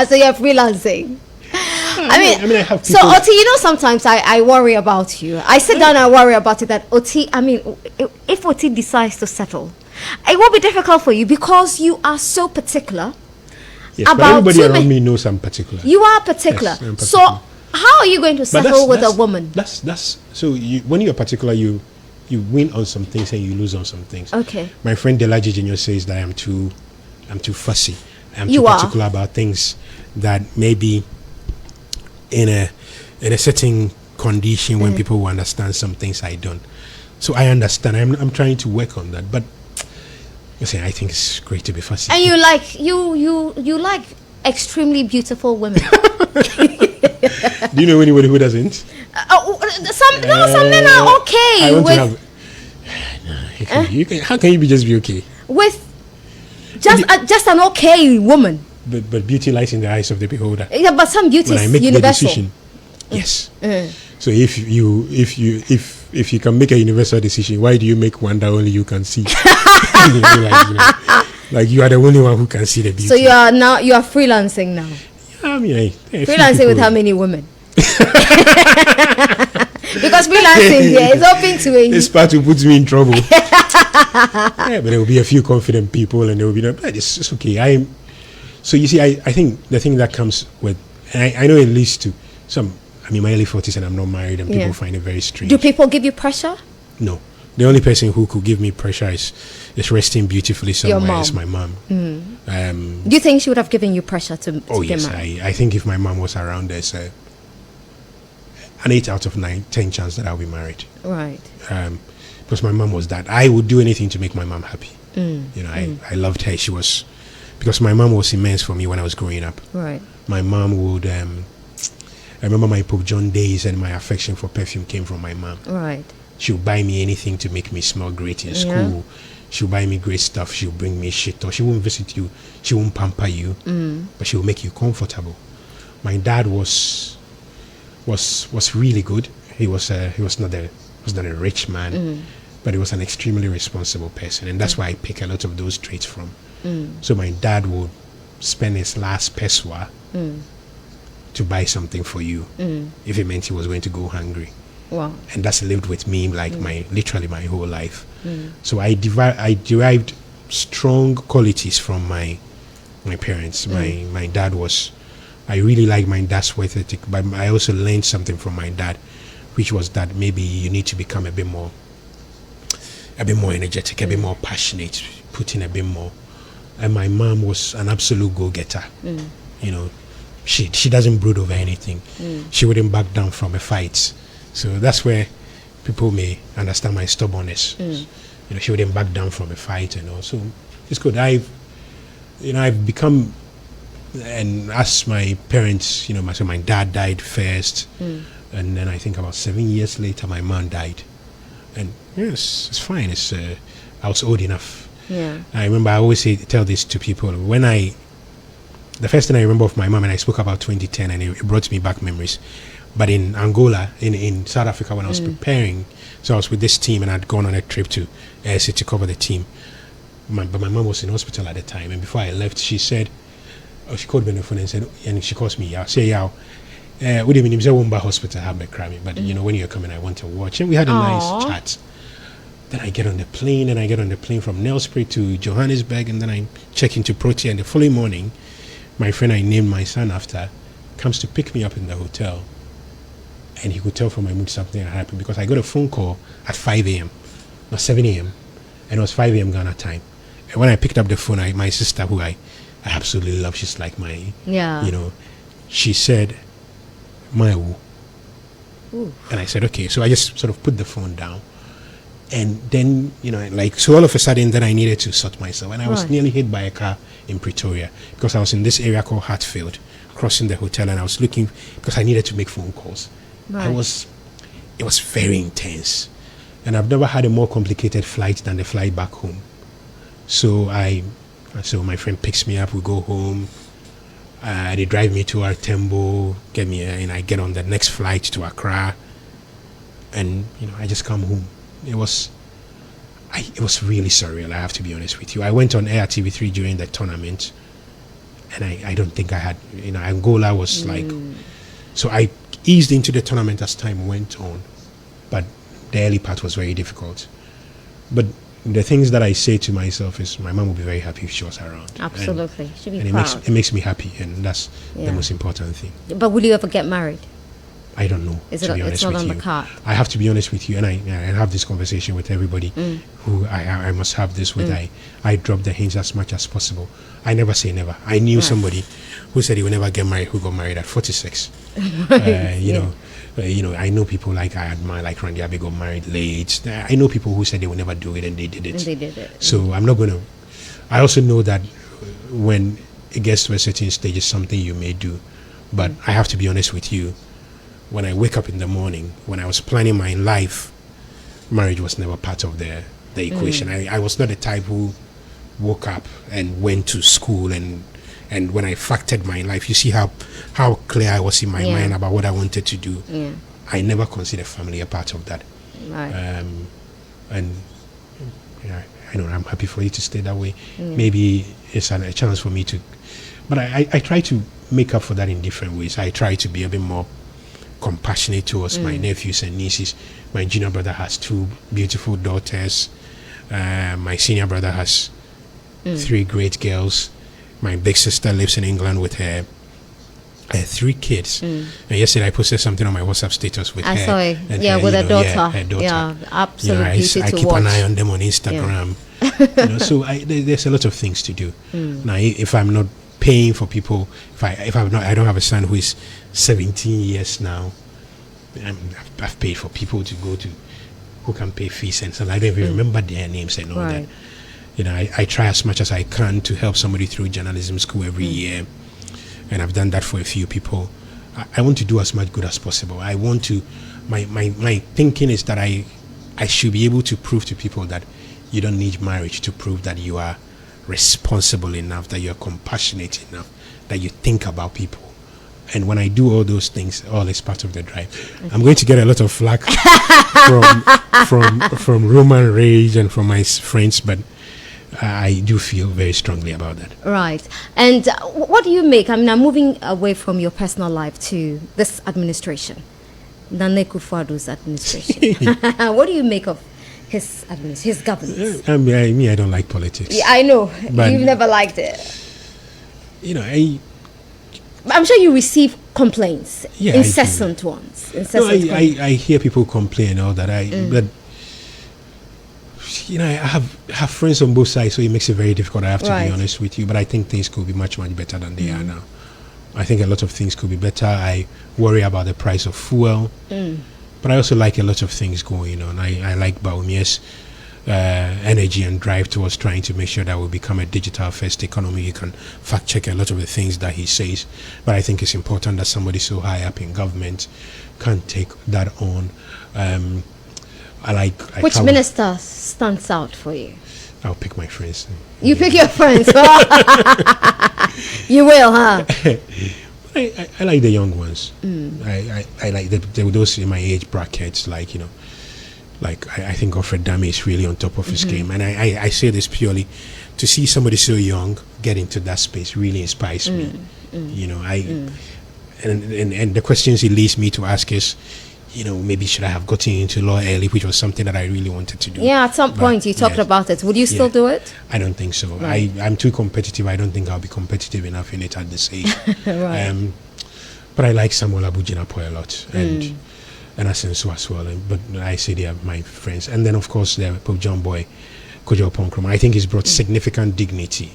Speaker 1: So you're freelancing. I mean,
Speaker 3: I have
Speaker 1: so
Speaker 3: people.
Speaker 1: Oti, sometimes I worry about you. I sit down and I worry about it. That Oti, I mean, if Oti decides to settle, it will be difficult for you because you are so particular.
Speaker 3: Yes, but everybody around me knows I'm particular.
Speaker 1: You are particular.
Speaker 3: Yes, I'm particular.
Speaker 1: So how are you going to settle with a woman?
Speaker 3: That's so. When you're particular, you win on some things and you lose on some things.
Speaker 1: Okay.
Speaker 3: My friend Delaji Junior says that I'm too fussy. I'm too particular about things that maybe in a certain condition when people will understand some things I don't. So I understand. I'm trying to work on that. But listen, I think it's great to be fussy.
Speaker 1: And you like extremely beautiful women.
Speaker 3: Do you know anybody who doesn't?
Speaker 1: Some men are okay with.
Speaker 3: How can you just be okay
Speaker 1: with just an okay woman?
Speaker 3: But beauty lies in the eyes of the beholder.
Speaker 1: Yeah, but some beauty
Speaker 3: when I
Speaker 1: is
Speaker 3: make
Speaker 1: universal.
Speaker 3: The decision, yes. So if you can make a universal decision, why do you make one that only you can see? Like you are the only one who can see the beauty.
Speaker 1: So you are freelancing now.
Speaker 3: Yeah, I mean,
Speaker 1: freelancing with how many women? Because freelancing is open to it.
Speaker 3: This part will put me in trouble. Yeah, but there will be a few confident people, and there will be but it's okay. So you see, I think the thing that comes with, and I know it leads to some. I'm in my early 40s and I'm not married, and people find it very strange.
Speaker 1: Do people give you pressure?
Speaker 3: No. The only person who could give me pressure is resting beautifully somewhere is my mom.
Speaker 1: Do you think she would have given you pressure to get married?
Speaker 3: I think if my mom was around, there's an 8 out of 10 chance that I'll be married.
Speaker 1: Right.
Speaker 3: Because my mom was that. I would do anything to make my mom happy. I loved her. She was, because my mom was immense for me when I was growing up.
Speaker 1: Right.
Speaker 3: My mom would, I remember my Pope John days, and my affection for perfume came from my mom.
Speaker 1: Right.
Speaker 3: She'll buy me anything to make me smell great in school. She'll buy me great stuff. She'll bring me shit, or she won't visit you. She won't pamper you, but she'll make you comfortable. My dad was really good. He was not a rich man, but he was an extremely responsible person, and that's why I pick a lot of those traits from. So my dad would spend his last pesewa to buy something for you if it meant he was going to go hungry.
Speaker 1: Wow. And
Speaker 3: that's lived with me like literally my whole life. So I derived strong qualities from my parents. My dad was, I really like my dad's work ethic, but I also learned something from my dad, which was that maybe you need to become a bit more energetic, a bit more passionate, put in a bit more. And my mom was an absolute go-getter. She doesn't brood over anything. She wouldn't back down from a fight. So that's where people may understand my stubbornness. She wouldn't back down from a fight, So it's good. I've become, and as my parents, my dad died first, and then I think about 7 years later, my mom died, and yes, it's fine. I was old enough.
Speaker 1: Yeah.
Speaker 3: I remember I always tell this to people the first thing I remember of my mom, and I spoke about 2010, and it brought me back memories. But in Angola, in South Africa, when I was preparing, so I was with this team, and I'd gone on a trip to to cover the team. But my mom was in hospital at the time, and before I left, she said, she called me on the phone and said, and she calls me, what do you mean? I won't hospital, have a cramming, but when you're coming, I want to watch. And we had a nice chat. Then I get on the plane, from Nelspruit to Johannesburg, and then I check into Protea, and the following morning, my friend I named my son after comes to pick me up in the hotel. And he could tell from my mood something had happened, because I got a phone call at 5 a.m., not 7 a.m., and it was 5 a.m. Ghana time. And when I picked up the phone, my sister, who I absolutely love, she's like she said, Maiwu. And I said, okay. So I just sort of put the phone down. And then, so all of a sudden, then I needed to sort myself. And I was nearly hit by a car in Pretoria, because I was in this area called Hartfield, crossing the hotel, and I was looking, because I needed to make phone calls.
Speaker 1: Right.
Speaker 3: It was very intense, and I've never had a more complicated flight than the flight back home. So my friend picks me up, we go home, they drive me to Artembo, get me, and I get on the next flight to Accra, and I just come home. It was really surreal, I have to be honest with you. I went on air TV3 during the tournament, and I don't think I had, Angola was like, so I eased into the tournament as time went on, but the early part was very difficult. But the things that I say to myself is, my mom would be very happy if she was around.
Speaker 1: Absolutely, she'd be
Speaker 3: and
Speaker 1: proud.
Speaker 3: It makes me happy, and that's the most important thing.
Speaker 1: But will you ever get married?
Speaker 3: I don't know.
Speaker 1: It's not on the card.
Speaker 3: I have to be honest with you, and I have this conversation with everybody who I must have this with. I drop the hints as much as possible. I never say never. I knew somebody who said he would never get married, who got married at 46. I know people like I admire, like Randy Abbey got married late. I know people who said they would never do it, and they did it. So I'm not going to. I also know that when it gets to a certain stage, it's something you may do. But I have to be honest with you. When I wake up in the morning, when I was planning my life, marriage was never part of the equation. I was not the type who woke up and went to school and when I factored my life, you see how clear I was in my mind about what I wanted to do. Yeah. I never considered family a part of that.
Speaker 1: Right.
Speaker 3: And I know I'm happy for you to stay that way. Maybe it's a chance for me to, but I try to make up for that in different ways. I try to be a bit more compassionate towards my nephews and nieces. My junior brother has 2 beautiful daughters. My senior brother has 3 great girls. My big sister lives in England with her 3 kids. And yesterday I posted something on my WhatsApp status with her.
Speaker 1: I saw it.
Speaker 3: And
Speaker 1: with her daughter.
Speaker 3: Yeah, her daughter.
Speaker 1: Yeah, absolutely.
Speaker 3: I keep an eye on them on Instagram. So there's a lot of things to do. Now, if I'm not paying for people, I don't have a son who is 17 years now. I've paid for people to go to who can pay fees, and so I don't even remember their names and all that. I try as much as I can to help somebody through journalism school every year, and I've done that for a few people. I want to do as much good as possible. I want to. My thinking is that I should be able to prove to people that you don't need marriage to prove that you are responsible enough, that you're compassionate enough, that you think about people. And when I do all those things, all is part of the drive. I'm going to get a lot of flack from Roman Rage and from my friends, but I do feel very strongly about that.
Speaker 1: Right. And what do you make? I mean, I'm moving away from your personal life to this administration, Nana Akufo-Addo's administration. What do you make of his governance?
Speaker 3: I don't like politics.
Speaker 1: Yeah, I know. You've never liked it. I'm sure you receive complaints, incessant ones.
Speaker 3: I hear people complain all that. But I have friends on both sides, so it makes it very difficult. I have to be honest with you. But I think things could be much, much better than they are now. I think a lot of things could be better. I worry about the price of fuel, but I also like a lot of things going on. I like Baumia's energy and drive towards trying to make sure that we become a digital first economy. You can fact check a lot of the things that he says, but I think it's important that somebody so high up in government can take that on.
Speaker 1: Which minister stands out for you?
Speaker 3: I'll pick my friends.
Speaker 1: You pick your friends. You will, huh?
Speaker 3: I like the young ones. I like those in my age brackets, I think Alfred Dami is really on top of his game, and I say this purely to see somebody so young get into that space really inspires me. And the questions it leads me to ask is, maybe should I have gotten into law early, which was something that I really wanted to do. Yeah,
Speaker 1: at some point you talked about it. Would you still do it?
Speaker 3: I don't think so. Right. I'm too competitive. I don't think I'll be competitive enough in it at this age.
Speaker 1: Right.
Speaker 3: But I like Samuel Abujinapo a lot, and Asenso as well. But I say they are my friends. And then, of course, the Pope John Boy, Kojo Ponkroma. I think he's brought significant dignity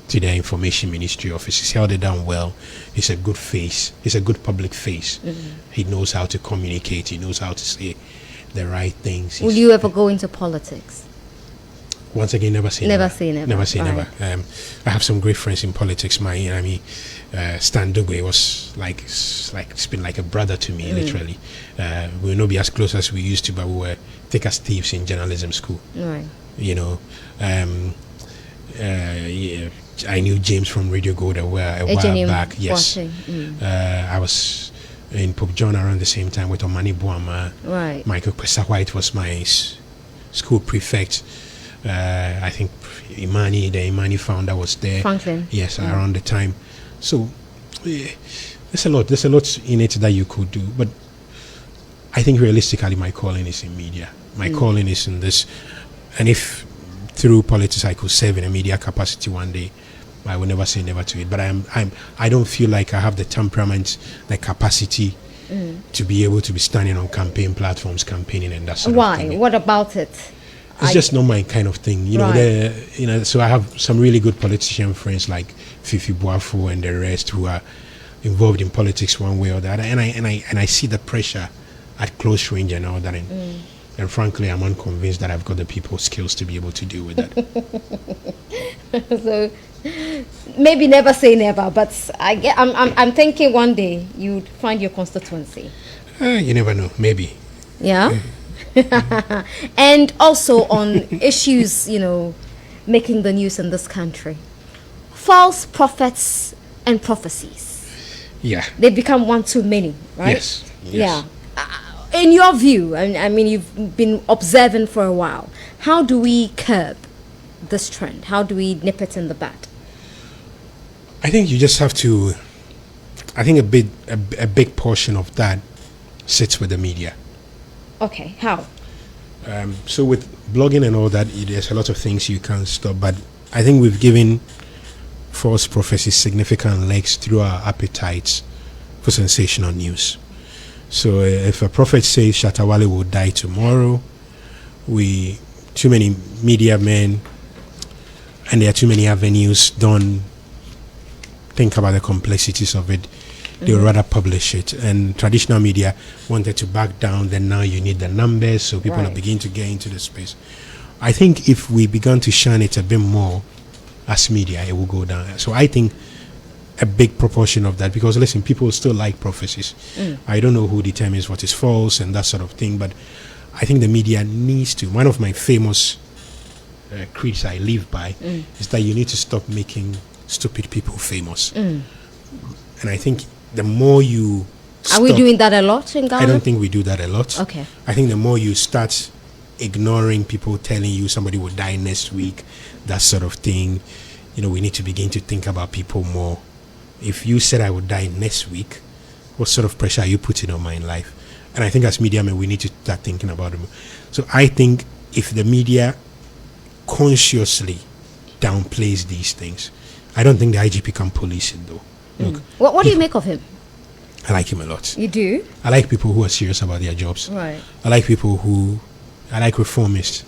Speaker 3: to the information ministry office. He's held it down well. He's a good face. He's a good public face. He knows how to communicate. He knows how to say the right things.
Speaker 1: Will you ever go into politics?
Speaker 3: Once again, never say
Speaker 1: Never
Speaker 3: never.
Speaker 1: say never.
Speaker 3: Never say
Speaker 1: Right.
Speaker 3: never. I have some great friends in politics. Stan Dugwe was it's been like a brother to me, literally. We will not be as close as we used to, but we were thick as thieves in journalism school.
Speaker 1: Right.
Speaker 3: You know, yeah, I knew James from Radio Gold a while back. Yes, I was in Pope John around the same time with Omani Buama.
Speaker 1: Right.
Speaker 3: Michael Kwesa White was my school prefect. I think the Imani founder was there.
Speaker 1: Franklin.
Speaker 3: Yes, around the time. So there's a lot in it that you could do. But I think realistically, my calling is in media. My calling is in this. And if through politics I could serve in a media capacity one day, I will never say never to it. But I don't feel like I have the temperament, the capacity to be able to be standing on campaign platforms, campaigning and that sort of thing.
Speaker 1: Why? What about it?
Speaker 3: It's just not my kind of thing, So I have some really good politician friends like Fifi Boafo and the rest who are involved in politics one way or the other, and I see the pressure at close range and all that, and frankly, I'm unconvinced that I've got the people skills to be able to deal with that.
Speaker 1: So maybe never say never, but I'm thinking one day you'd find your constituency.
Speaker 3: You never know, maybe.
Speaker 1: Yeah. And also on issues, making the news in this country. False prophets and prophecies.
Speaker 3: Yeah.
Speaker 1: They become one too many, right?
Speaker 3: Yes.
Speaker 1: Yeah. In your view, I mean, you've been observing for a while. How do we curb this trend? How do we nip it in the bud?
Speaker 3: I think you just have to. I think a big portion of that sits with the media.
Speaker 1: Okay, how?
Speaker 3: So with blogging and all that, there's a lot of things you can't stop. But I think we've given false prophecies significant legs through our appetites for sensational news. So if a prophet says Shatawale will die tomorrow, too many media men, and there are too many avenues, don't think about the complexities of it. They would rather publish it. And traditional media wanted to back down, then now you need the numbers, so people are beginning to get into the space. I think if we began to shine it a bit more as media, it will go down. So I think a big proportion of that, because listen, people still like prophecies. I don't know who determines what is false and that sort of thing, but I think the media needs to. One of my famous creeds I live by is that you need to stop making stupid people famous. And I think the more you
Speaker 1: Are we doing that a lot in Ghana?
Speaker 3: I don't think we do that a lot.
Speaker 1: Okay.
Speaker 3: I think the more you start ignoring people telling you somebody will die next week, that sort of thing, we need to begin to think about people more. If you said I would die next week, what sort of pressure are you putting on my life? And I think as media men, we need to start thinking about it. So I think if the media consciously downplays these things, I don't think the IGP can police it though. Look,
Speaker 1: what do you make of him?
Speaker 3: I like him a lot.
Speaker 1: You do?
Speaker 3: I like people who are serious about their jobs.
Speaker 1: Right.
Speaker 3: I like reformists.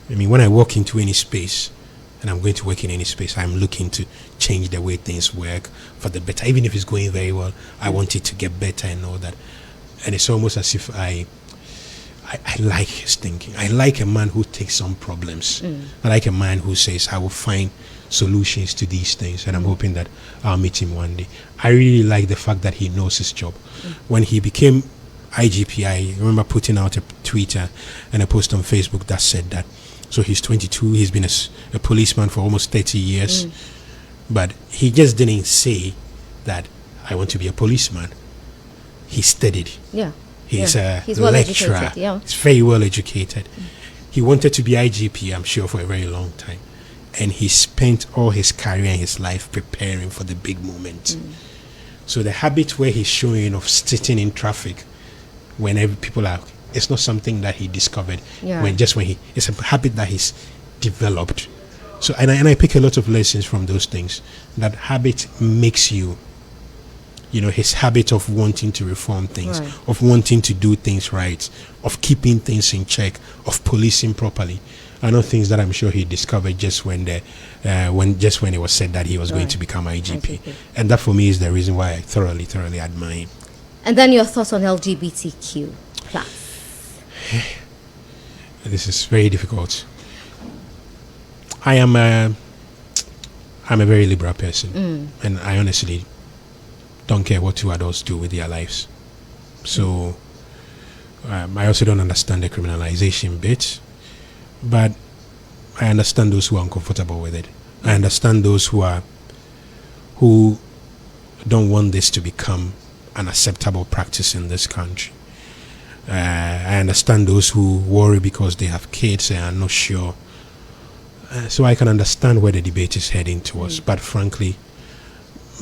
Speaker 3: I mean, when I walk into any space, and I'm going to work in any space, I'm looking to change the way things work for the better. Even if it's going very well, I want it to get better and all that. And it's almost as if I like his thinking. I like a man who takes on problems. I like a man who says, I will find solutions to these things, and I'm hoping that I'll meet him one day. I really like the fact that he knows his job. When he became IGP, I remember putting out a Twitter and a post on Facebook that said that. So he's 22, he's been a policeman for almost 30 years, but he just didn't say that I want to be a policeman. He studied.
Speaker 1: Yeah.
Speaker 3: He's a
Speaker 1: He's
Speaker 3: lecturer.
Speaker 1: well educated, yeah.
Speaker 3: He's very well educated. He wanted to be IGP, I'm sure, for a very long time. And he spent all his career and his life preparing for the big moment. So the habit where he's showing of sitting in traffic whenever people are, it's not something that he discovered.
Speaker 1: Yeah.
Speaker 3: It's a habit that he's developed. So and I pick a lot of lessons from those things. That habit makes you, his habit of wanting to reform things, of wanting to do things right, of keeping things in check, of policing properly. I know things that I'm sure he discovered just when it was said that he was going to become IGP. And that for me is the reason why I thoroughly admire him.
Speaker 1: And then your thoughts on LGBTQ plus.
Speaker 3: This is very difficult. I'm a very liberal person, and I honestly don't care what two adults do with their lives. So I also don't understand the criminalization bit, but I understand those who are uncomfortable with it. I understand those who don't want this to become an acceptable practice in this country. I understand those who worry because they have kids and are not sure. So I can understand where the debate is heading towards, but frankly,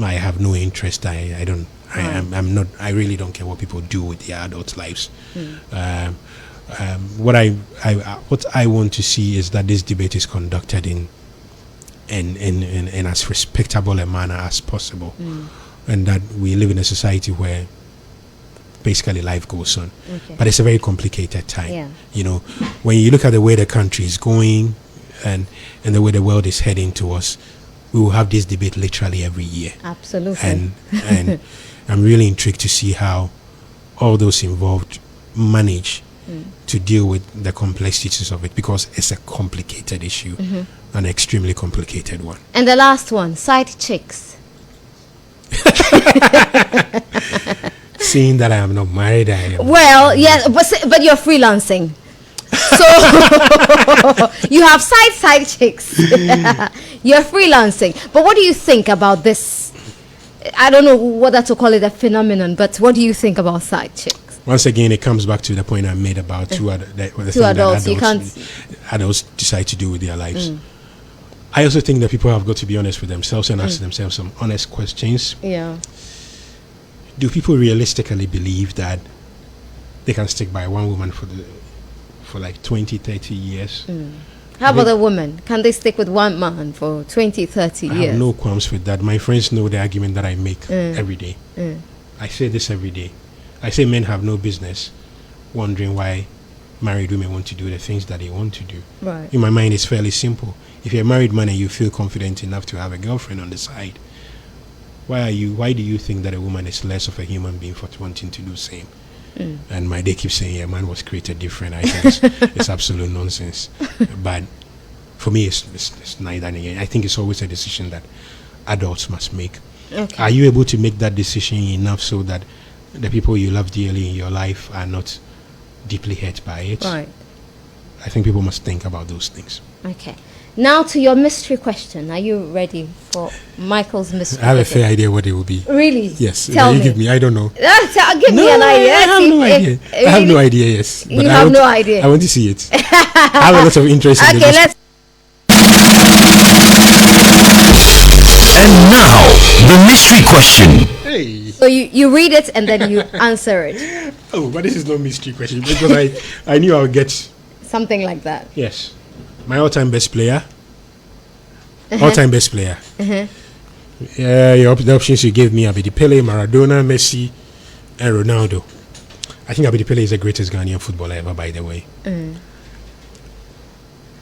Speaker 3: I have no interest. I don't. I'm not. I really don't care what people do with their adult lives. What I want to see is that this debate is conducted in as respectable a manner as possible, and that we live in a society where basically life goes on.
Speaker 1: Okay.
Speaker 3: But it's a very complicated time.
Speaker 1: Yeah.
Speaker 3: You know, when you look at the way the country is going and the way the world is heading towards, we will have this debate literally every year.
Speaker 1: Absolutely.
Speaker 3: And I'm really intrigued to see how all those involved manage to deal with the complexities of it, because it's a complicated issue, an extremely complicated one.
Speaker 1: And the last one, side chicks.
Speaker 3: Seeing that I am not married, I am.
Speaker 1: Well, yeah, but you're freelancing. So you have side chicks. You're freelancing. But what do you think about this? I don't know whether to call it a phenomenon, but what do you think about side chicks?
Speaker 3: Once again, it comes back to the point I made about two
Speaker 1: adults. You can't.
Speaker 3: Adults decide to do with their lives. I also think that people have got to be honest with themselves and ask themselves some honest questions.
Speaker 1: Yeah.
Speaker 3: Do people realistically believe that they can stick by one woman for like 20, 30 years?
Speaker 1: How about the women? Can they stick with one man for 20, 30 years?
Speaker 3: I have no qualms with that. My friends know the argument that I make every day. I say this every day. I say men have no business wondering why married women want to do the things that they want to do.
Speaker 1: Right.
Speaker 3: In my mind, it's fairly simple. If you're a married man and you feel confident enough to have a girlfriend on the side, why do you think that a woman is less of a human being for wanting to do the same? And my day keeps saying, yeah, man was created different. I think it's absolute nonsense. But for me, it's neither. I think it's always a decision that adults must make.
Speaker 1: Okay.
Speaker 3: Are you able to make that decision enough so that the people you love dearly in your life are not deeply hurt by it?
Speaker 1: Right.
Speaker 3: I think people must think about those things.
Speaker 1: Okay. Now to your mystery question. Are you ready for Michael's mystery?
Speaker 3: I have a fair idea what it will be.
Speaker 1: Really?
Speaker 3: Yes.
Speaker 1: Tell me.
Speaker 3: Give me. I don't know.
Speaker 1: Give me an idea.
Speaker 3: I have no idea. I have no idea. Yes.
Speaker 1: You have no idea.
Speaker 3: I want to see it. I have a lot of interest in it.
Speaker 1: Okay, let's.
Speaker 2: And now, the mystery question.
Speaker 3: Hey.
Speaker 1: So you read it and then you answer it.
Speaker 3: Oh, but this is no mystery question because I knew I would get
Speaker 1: something like that.
Speaker 3: Yes. My all-time best player. All-time best player. The options you gave me are Pele, Maradona, Messi, and Ronaldo. I think Abedi Pele is the greatest Ghanaian footballer ever, by the way.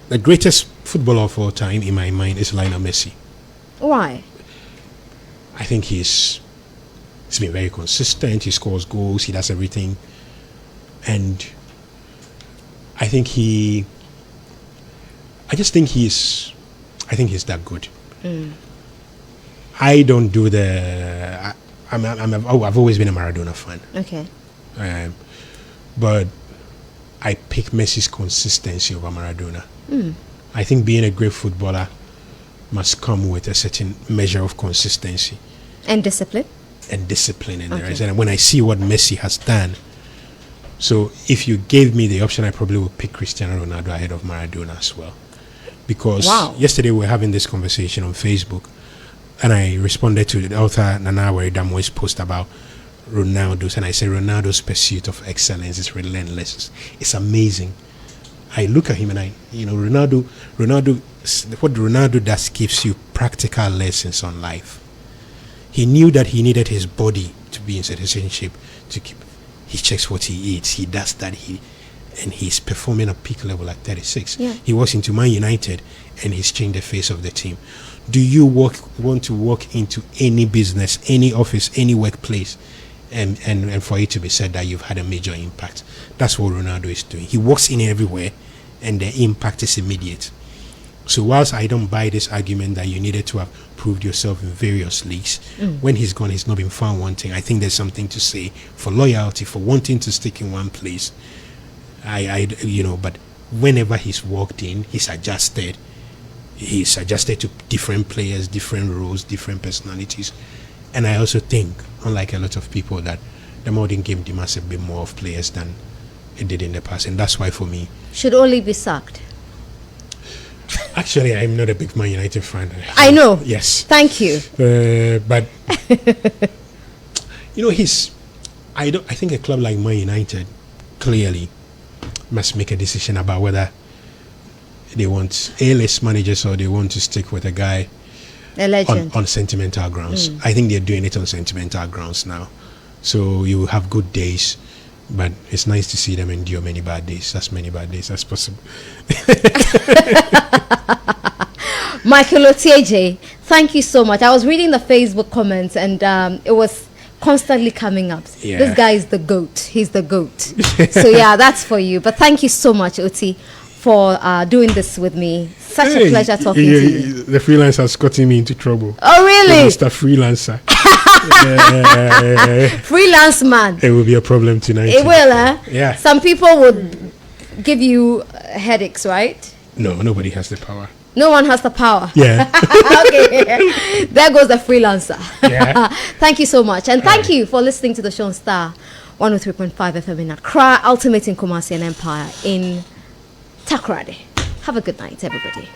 Speaker 3: The greatest footballer of all time, in my mind, is Lionel Messi.
Speaker 1: Why?
Speaker 3: I think he's been very consistent. He scores goals. He does everything. And I think he's that good. I don't do the. I've always been a Maradona fan.
Speaker 1: Okay.
Speaker 3: But I pick Messi's consistency over Maradona. I think being a great footballer must come with a certain measure of consistency
Speaker 1: and discipline. And
Speaker 3: when I see what Messi has done, so if you gave me the option, I probably would pick Cristiano Ronaldo ahead of Maradona as well. Because yesterday we were having this conversation on Facebook, and I responded to the author Nana Aba Anamoah's post about Ronaldo's, and I said Ronaldo's pursuit of excellence is relentless. It's amazing. I look at him and Ronaldo, what Ronaldo does gives you practical lessons on life. He knew that he needed his body to be in citizenship to keep. He checks what he eats. He does that. And he's performing at peak level at 36.
Speaker 1: Yeah.
Speaker 3: He walks into Man United and he's changed the face of the team. Do you want to walk into any business, any office, any workplace, and for it to be said that you've had a major impact? That's what Ronaldo is doing. He walks in everywhere and the impact is immediate. So whilst I don't buy this argument that you needed to have proved yourself in various leagues, when he's gone, he's not been found wanting. I think there's something to say for loyalty, for wanting to stick in one place. But whenever he's walked in, he's adjusted. He's adjusted to different players, different roles, different personalities. And I also think, unlike a lot of people, that the modern game demands a bit more of players than it did in the past. And that's why, for me,
Speaker 1: should only be sacked.
Speaker 3: Actually, I'm not a big Man United fan.
Speaker 1: I know.
Speaker 3: Yes.
Speaker 1: Thank you.
Speaker 3: But I think a club like Man United clearly must make a decision about whether they want A-list managers or they want to stick with a guy
Speaker 1: a legend
Speaker 3: on sentimental grounds. I think they're doing it on sentimental grounds now. So you have good days, but it's nice to see them endure many bad days, as many bad days as possible.
Speaker 1: Michael Oti Adjei, thank you so much. I was reading the Facebook comments and it was constantly coming up.
Speaker 3: Yeah.
Speaker 1: This guy is the GOAT. He's the GOAT. So yeah, that's for you. But thank you so much, Oti, for doing this with me. Such a pleasure talking to you.
Speaker 3: The freelancer has gotten me into trouble.
Speaker 1: Oh really?
Speaker 3: Mr. Freelancer.
Speaker 1: Freelance man.
Speaker 3: It will be a problem tonight.
Speaker 1: It will, huh?
Speaker 3: Yeah.
Speaker 1: Some people would give you headaches, right?
Speaker 3: No, nobody has the power.
Speaker 1: No one has the power.
Speaker 3: Yeah.
Speaker 1: Okay. There goes the freelancer.
Speaker 3: Yeah.
Speaker 1: Thank you so much. And thank you for listening to the show on Starr 103.5 FM in Accra, Ultimate in Kumasi and Empire in Takoradi. Have a good night, everybody.